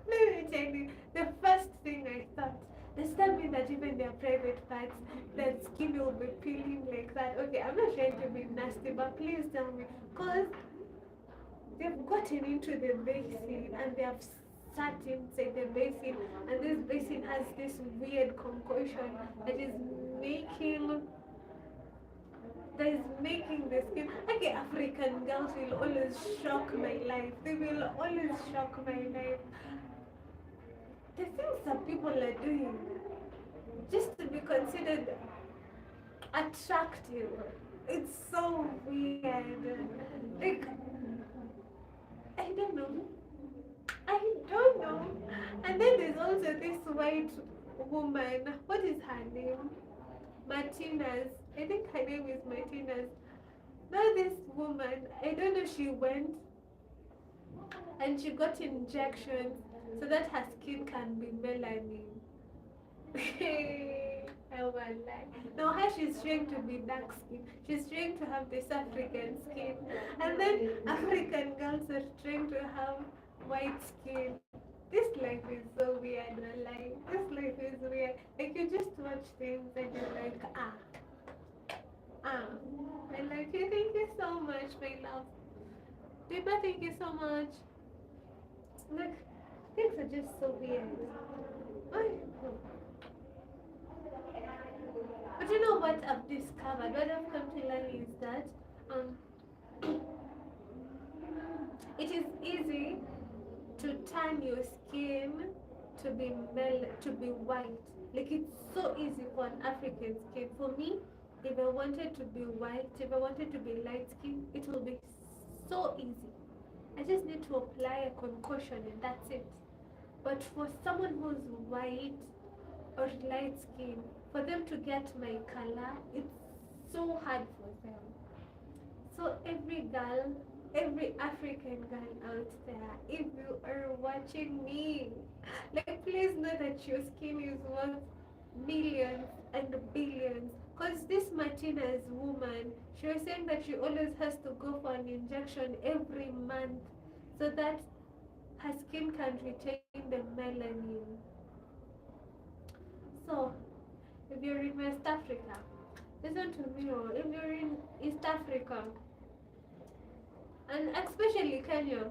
Let me tell you, the first thing I thought, does that mean that even their private parts, that skin will be peeling like that? Okay, I'm not trying to be nasty, but please tell me, because they've gotten into the basin and they have sat inside the basin, and this basin has this weird concoction that is making the skin. Okay, African girls will always shock my life. They will always shock my life. The things that people are doing just to be considered attractive. It's so weird. Like I don't know. I don't know. And then there's also this white woman. What is her name? Martinez. I think her name is Martinez. Now this woman, I don't know, she went and she got injections so that her skin can be melanin. Oh my life. Now her she's trying to be dark skin. She's trying to have this African skin. And then African girls are trying to have white skin. This life is so weird, like this life is weird. Like you just watch things and you're like, I like you. Thank you so much, my love. Deepa, thank you so much. Look, things are just so weird. But you know what I've discovered? What I've come to learn is that it is easy to turn your skin to be white. Like it's so easy for an African skin. For me, if I wanted to be white, if I wanted to be light skin, it will be so easy. I just need to apply a concoction and that's it. But for someone who's white or light skin, for them to get my color, it's so hard for them. So every girl, every African girl out there, if you are watching me, like please know that your skin is worth millions and billions. Because this Martinez woman, she was saying that she always has to go for an injection every month so that her skin can retain the melanin. So, if you're in West Africa, listen to me, or if you're in East Africa, and especially Kenya,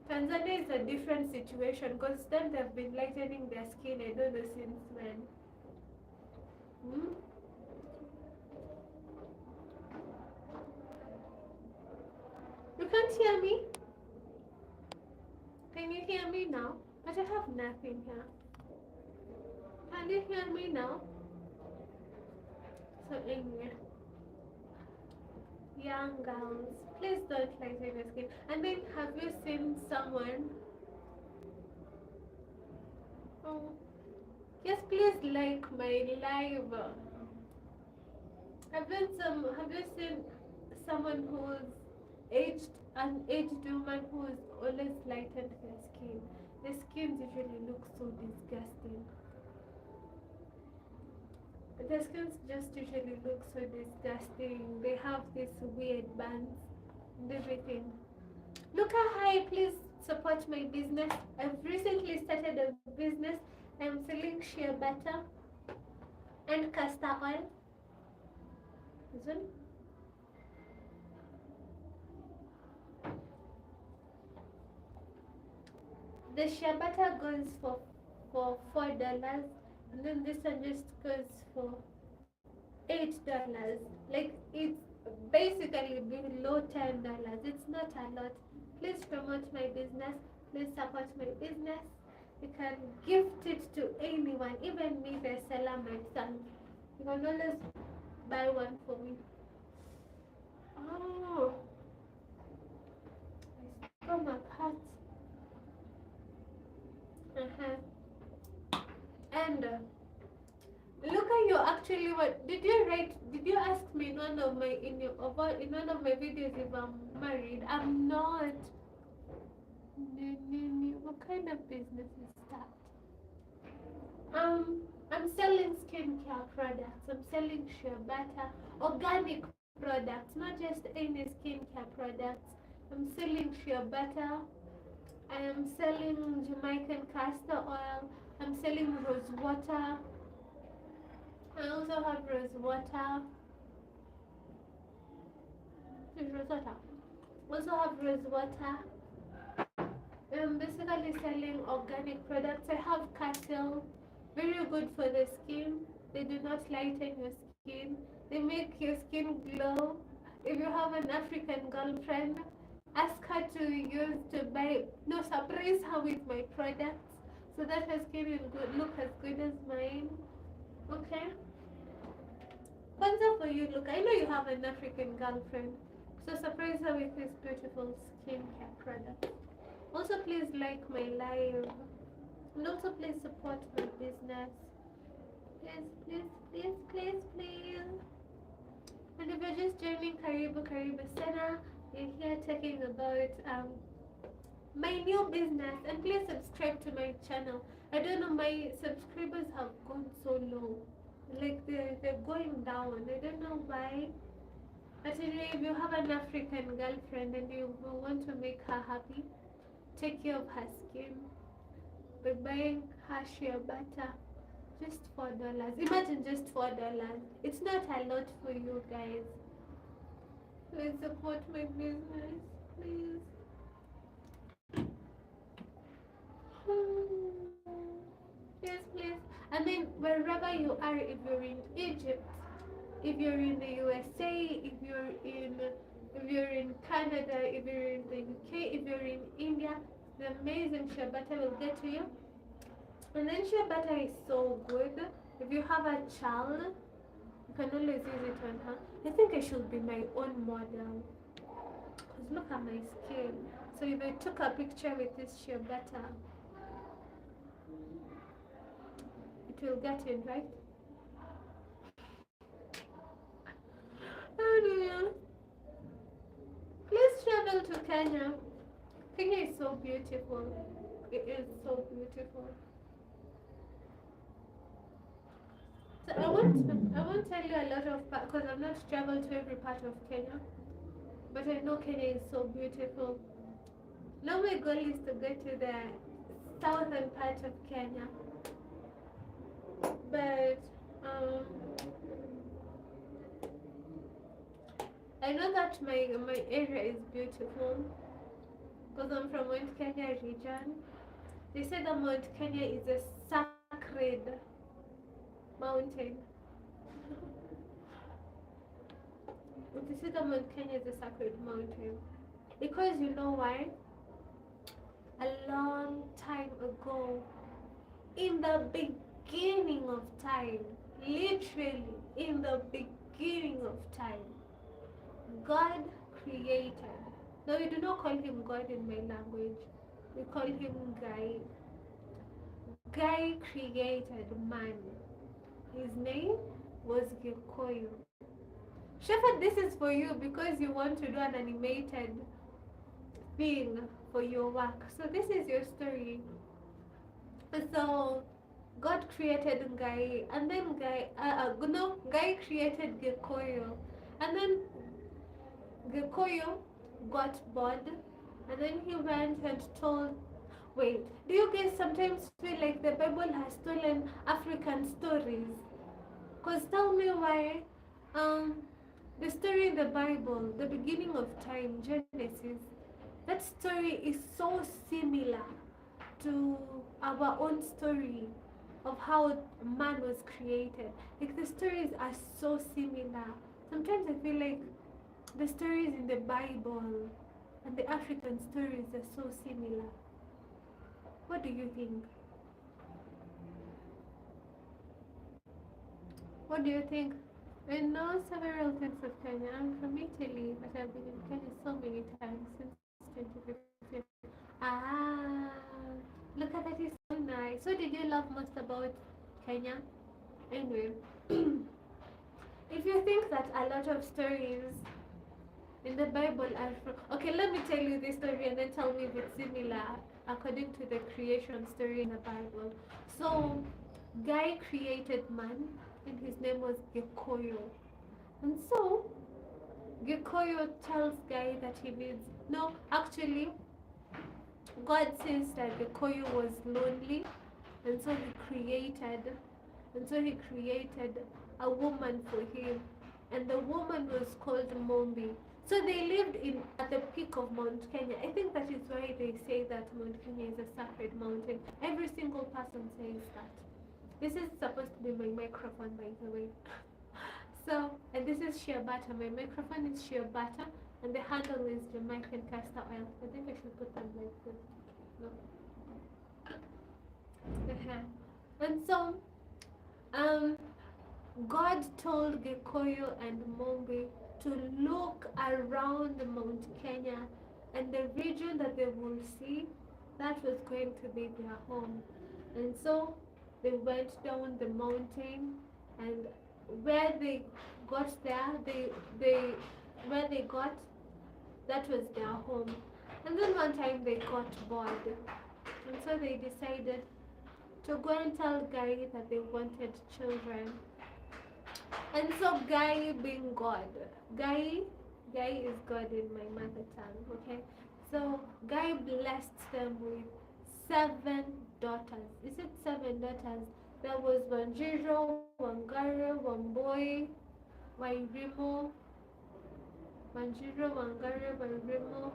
Tanzania is a different situation because them they've been lightening their skin, I don't know since when. Hmm? You can't hear me? Can you hear me now? But I have nothing here. Can you hear me now? So anyway, young girls, please don't lighten your skin. And then have you seen someone? Oh, yes, please like my live. Have you seen someone who's aged, an aged woman who's always lightened their skin? The skin usually looks so disgusting. The skins just usually look so disgusting. They have these weird bands and everything. Look how high, please support my business. I've recently started a business. I'm selling shea butter and castor oil. This one. The shea butter goes for $4, and then this one just goes for $8. Like it's basically below $10. It's not a lot. Please promote my business. Please support my business. You can gift it to anyone, even me, the seller, my son. You can always buy one for me. Oh, my stomach hurts. And look at you actually. What did you write? Did you ask me in one of my in one of my videos if I'm married? I'm not. What kind of business is that? I'm selling skincare products. I'm selling shea butter, organic products, not just any skincare products. I'm selling shea butter. I am selling Jamaican castor oil. I'm selling rose water. I also have rose water. There's rose water. Also have rose water. I'm basically selling organic products. I have cattle, very good for the skin. They do not lighten your skin. They make your skin glow. If you have an African girlfriend, ask her to use to buy. No, surprise her with my products so that her skin will look as good as mine. Okay. Kwanza for you, look. I know you have an African girlfriend, so surprise her with this beautiful skincare product. Also, please like my live, and also please support my business. Please, please, please, please, please. And if you're just joining Karibu Sana, we're here talking about my new business. And please subscribe to my channel. I don't know, my subscribers have gone so low. Like they're going down. I don't know why. But anyway, if you have an African girlfriend and you want to make her happy, take care of her skin by buying her shea butter. Just $4. Imagine just $4. It's not a lot for you guys. Please support my business, please. Yes, please. And then wherever you are, if you're in Egypt, if you're in the USA, if you're in Canada, if you're in the UK, if you're in India, the amazing shea butter will get to you. And then shea butter is so good. If you have a child, you can always use it on her. I think I should be my own model. Because look at my skin. So if I took a picture with this shea butter, it will get in, right? Oh dear. Please travel to Kenya. Kenya is so beautiful. It is so beautiful. So I won't tell you a lot of because I've not traveled to every part of Kenya, but I know Kenya is so beautiful. Now my goal is to go to the southern part of Kenya, but I know that my area is beautiful because I'm from Mount Kenya region. They say that Mount Kenya is a sacred mountain. They say that Mount Kenya is a sacred mountain because you know why? A long time ago, in the beginning of time, literally in the beginning of time, God created. Now we do not call him God in my language. We call him Guy. Guy created man. His name was Gikoyo. Shepherd, this is for you because you want to do an animated thing for your work. So this is your story. So God created Ngai, and then Ngai created Gikoyo, and then Gikoyo got bored, and then he went and told. Wait, do you guys sometimes feel like the Bible has stolen African stories? Cause tell me why. Um, the story in the Bible, the beginning of time, Genesis, that story is so similar to our own story of how man was created. Like the stories are so similar. Sometimes I feel like the stories in the Bible and the African stories are so similar. What do you think? What do you think? I know several things of Kenya. I'm from Italy, but I've been in Kenya so many times since 2015. Ah, look at that, is so nice. What did you love most about Kenya? Anyway, if you think that a lot of stories in the Bible are from. Okay, let me tell you this story and then tell me if it's similar according to the creation story in the Bible. So, Guy created man, and his name was Gikoyo. And so, Gikoyo tells Guy that he needs. No, actually, God says that Gikoyo was lonely, and so he created a woman for him, and the woman was called Mombi. So they lived in at the peak of Mount Kenya. I think that is why they say that Mount Kenya is a sacred mountain. Every single person says that. This is supposed to be my microphone, by the way. So, and this is shea butter. My microphone is shea butter, and the handle is Jamaican castor oil. I think I should put them like this. No. And so, um, God told Gikoyo and Mombi to look around Mount Kenya, and the region that they will see, that was going to be their home. And so they went down the mountain, and where they got there, where they got, that was their home. And then one time they got bored, and so they decided to go and tell Guy that they wanted children. And so Guy being God, Guy is God in my mother tongue, okay? So Guy blessed them with 7 daughters. Is it 7 daughters? There was Wanjiro, Wangare, Wamboi, Wairimo, Wanjiro, Wangare, Wairimo.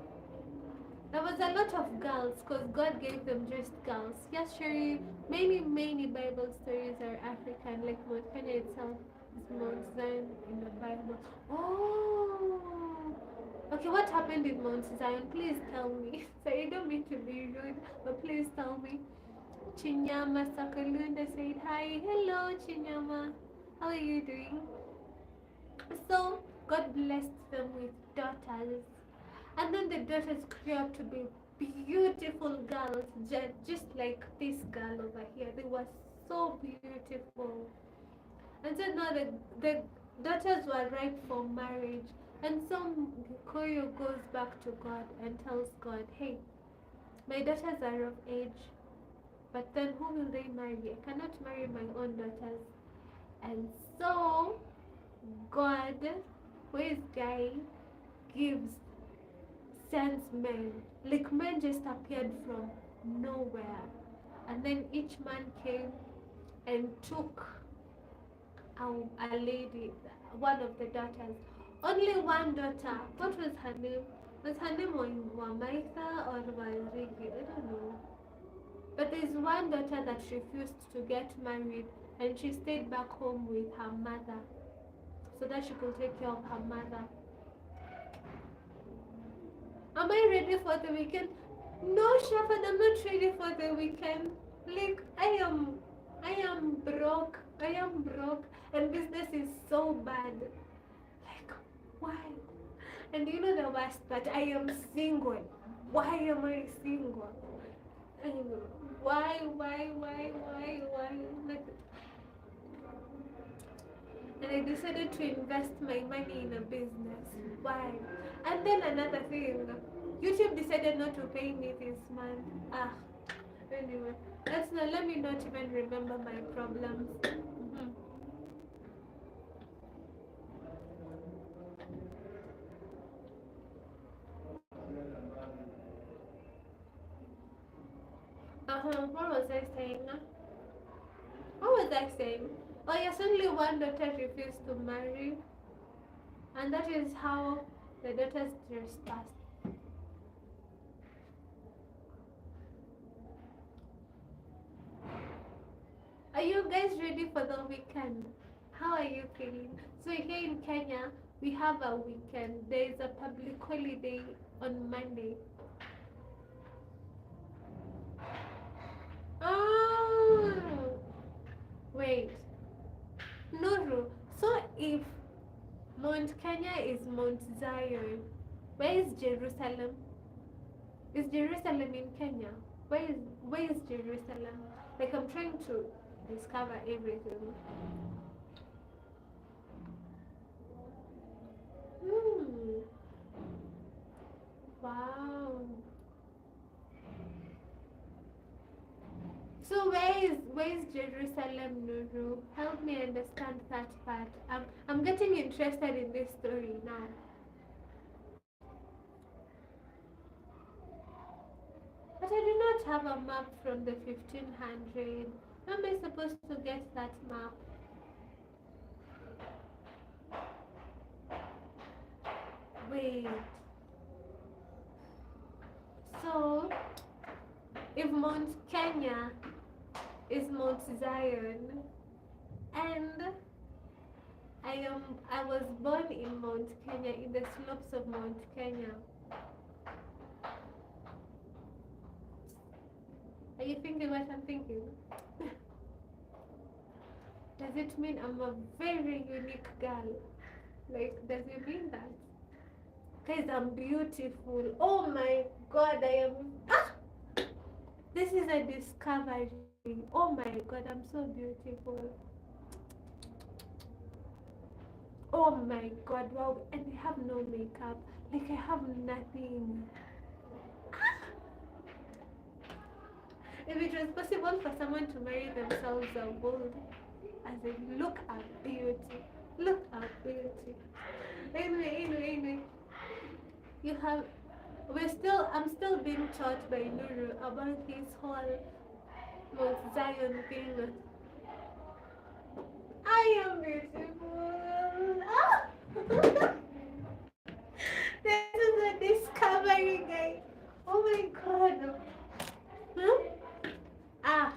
There was a lot of girls because God gave them just girls. Yes, Sherry, many Bible stories are African, like Mount Kenya itself is Mount Zion in the Bible. Oh, okay, what happened in Mount Zion? Please tell me. So I don't mean to be rude, but please tell me. Chinyama Sakalunda said hi. Hello, Chinyama. How are you doing? So God blessed them with daughters. And then the daughters grew up to be beautiful girls, just like this girl over here. They were so beautiful. And so now the daughters were ripe for marriage. And so Koyo goes back to God and tells God, hey, my daughters are of age, but then who will they marry? I cannot marry my own daughters. And so God, who is Guy, sends men. Like men just appeared from nowhere. And then each man came and took a lady, one of the daughters. Only one daughter. What was her name? Was her name Wamaitha or Warigi? I don't know. But there's one daughter that refused to get married, and she stayed back home with her mother so that she could take care of her mother. Am I ready for the weekend? No, Shafan, I'm not ready for the weekend. Like, I am broke. And business is so bad. Like, why? And you know the worst part, I am single. Why am I single? I know. Why? Like, and I decided to invest my money in a business. Why? And then another thing, YouTube decided not to pay me this month. Anyway, let me not even remember my problems. What was I saying now? What was I saying? Oh yes, only one daughter refused to marry, and that is how the daughters trespassed. Are you guys ready for the weekend? How are you feeling? So here in Kenya, we have a weekend. There is a public holiday on Monday. Oh, wait. Nuru. So if Mount Kenya is Mount Zion, where is Jerusalem? Is Jerusalem in Kenya? Where is Jerusalem? Like I'm trying to discover everything. Hmm. Wow. So where is Jerusalem, Nuru? Help me understand that part. I'm getting interested in this story now. But I do not have a map from the 1500. How am I supposed to get that map? Wait. So if Mount Kenya is Mount Zion and I was born in Mount Kenya, in the slopes of Mount Kenya. Are you thinking what I'm thinking? Does it mean I'm a very unique girl? Like, does it mean that? Guys, I'm beautiful. Oh my god, I am. Ah! This is a discovery. Oh my god, I'm so beautiful. Oh my god, wow. And I have no makeup. Like, I have nothing. If it was possible for someone to marry themselves a gold, as in, look at beauty. Look at beauty. Anyway. You have. I'm still being taught by Nuru about this whole Mount Zion thing. I am beautiful. Ah! This is a discovery, guys. Oh my god. Huh? Ah.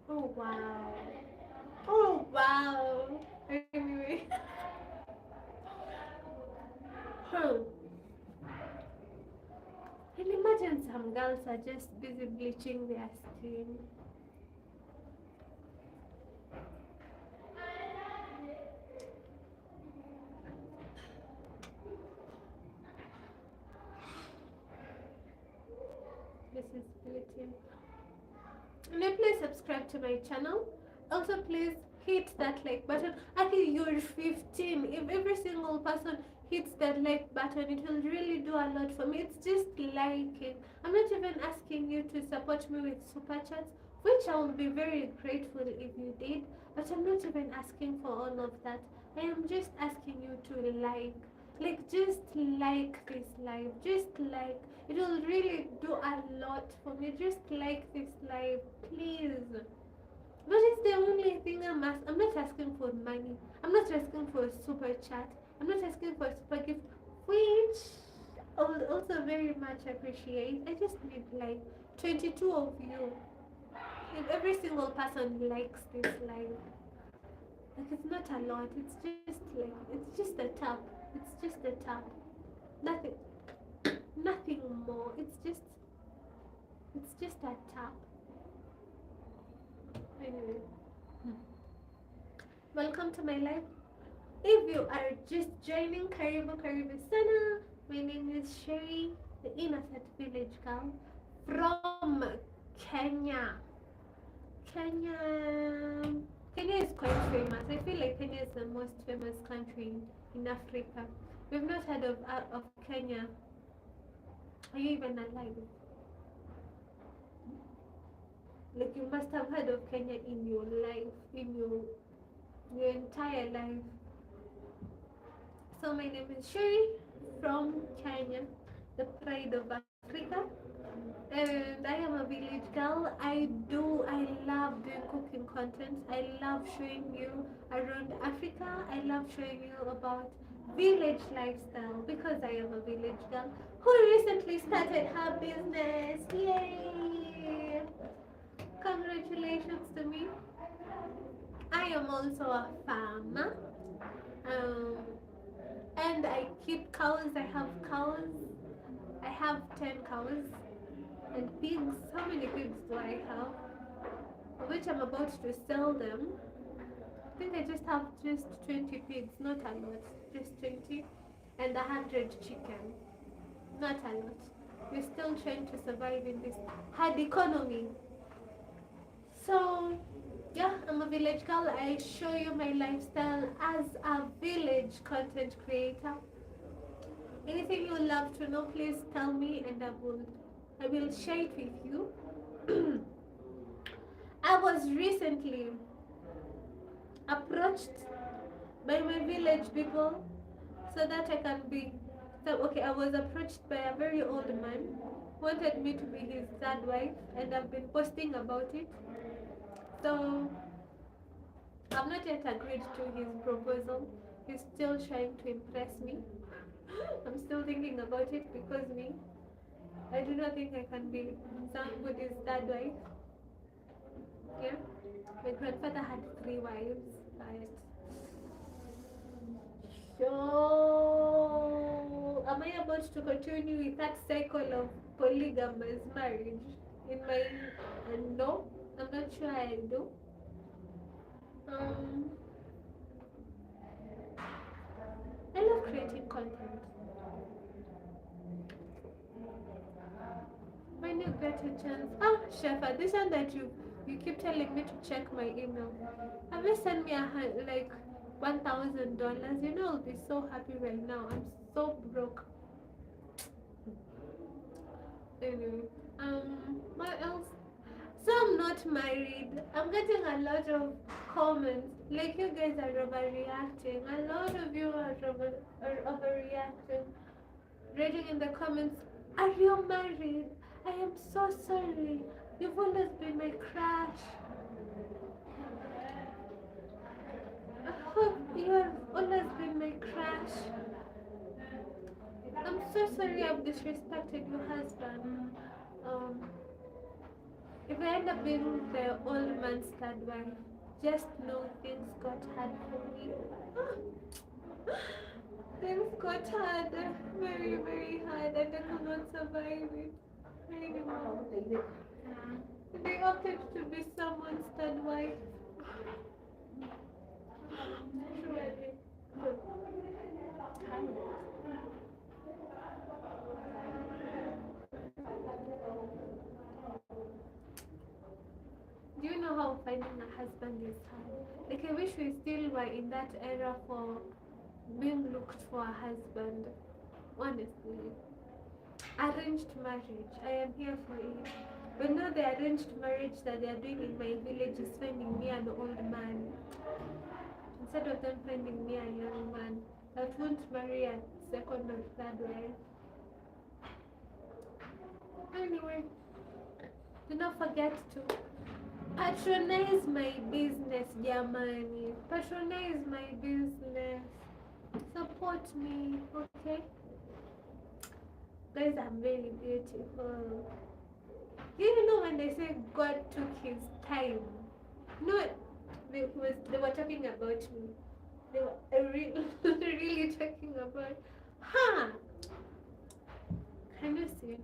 Oh wow. Oh wow. Anyway. And imagine some girls are just busy bleaching their skin. This is bleaching. And please subscribe to my channel. Also, please hit that like button. I think you're 15. If every single person hits that like button, it will really do a lot for me. It's just liking. I'm not even asking you to support me with super chats, which I will be very grateful if you did. But I'm not even asking for all of that. I am just asking you to like just like this live. Just like. It will really do a lot for me. Just like this live, please. But it's the only thing I'm not asking for money. I'm not asking for a super chat. I'm not asking for a super gift, which I would also very much appreciate. I just need like 22 of you. If every single person likes this live, like it's not a lot. It's just a tap. It's just a tap. Nothing. Nothing more. It's just a tap. Anyway, welcome to my life. If you are just joining, karibu sana. My name is Sherry, the innocent village girl from Kenya. Kenya is quite famous. I feel like Kenya is the most famous country in Africa. We've not heard of Kenya. Are you even alive? Like you must have heard of Kenya in your life, in your entire life. So my name is Sherry from Kenya, the pride of Africa. And I am a village girl. I love doing cooking content. I love showing you around Africa. I love showing you about village lifestyle because I am a village girl who recently started her business. Yay! Congratulations to me. I am also a farmer. Um, and I keep cows. I have cows. I have 10 cows. And pigs, how many pigs do I have? Of which I'm about to sell them. I think I just have just 20 pigs, not a lot, just 20. And 100 chicken, not a lot. We're still trying to survive in this hard economy. So, yeah, I'm a village girl. I show you my lifestyle as a village content creator. Anything you would love to know, please tell me and I will share it with you. I was recently approached by my village people so that I can be. So, okay, I was approached by a very old man, wanted me to be his third wife, and I've been posting about it. So, I've not yet agreed to his proposal. He's still trying to impress me. I'm still thinking about it because me, I do not think I can be somebody's third wife. Yeah. My grandfather had 3 wives, but so am I about to continue with that cycle of polygamous marriage in my no? I'm not sure I do. Um, I love creating content. When you get a chance, Shefa, this one that you keep telling me to check my email. Have you sent me like $1,000? You know, I'll be so happy right now. I'm so broke. Anyway, what else? So I'm not married. I'm getting a lot of comments. Like you guys are overreacting. A lot of you are overreacting. Writing in the comments, are you married? I am so sorry. You've always been my crush. You have always been my crush. I'm so sorry I've disrespected your husband. Um, if I end up being the old man's third wife, just know things got hard for me. Things got hard, very, very hard, and I could not survive it anymore. They opted to be someone's third wife. Surely. Do you know how finding a husband is hard? Like I wish we still were in that era for being looked for a husband. Honestly. Arranged marriage. I am here for it. But now the arranged marriage that they are doing in my village is finding me an old man. Instead of them finding me a young man that won't marry a second or third wife. Anyway, do not forget to patronize my business, Jamani. Patronize my business. Support me, okay? Guys, I'm very beautiful. You know when they say God took his time? No, they were talking about me. They were really talking about, can you see?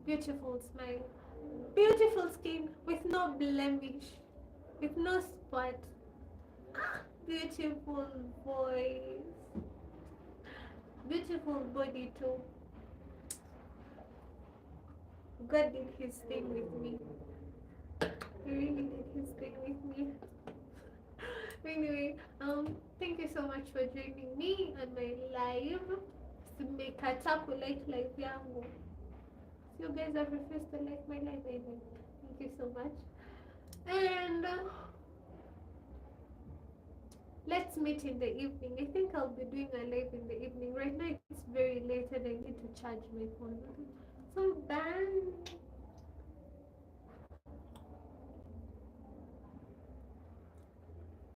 Beautiful smile, beautiful skin with no blemish, with no spot, beautiful voice, beautiful body too. God did his thing with me. He really did his thing with me. Anyway, thank you so much for joining me on my live. mmekataa kulike life yangu. You guys have refused to like my life, I think. Thank you so much. And let's meet in the evening. I think I'll be doing a live in the evening. Right now it's very late and I need to charge my phone. So bye.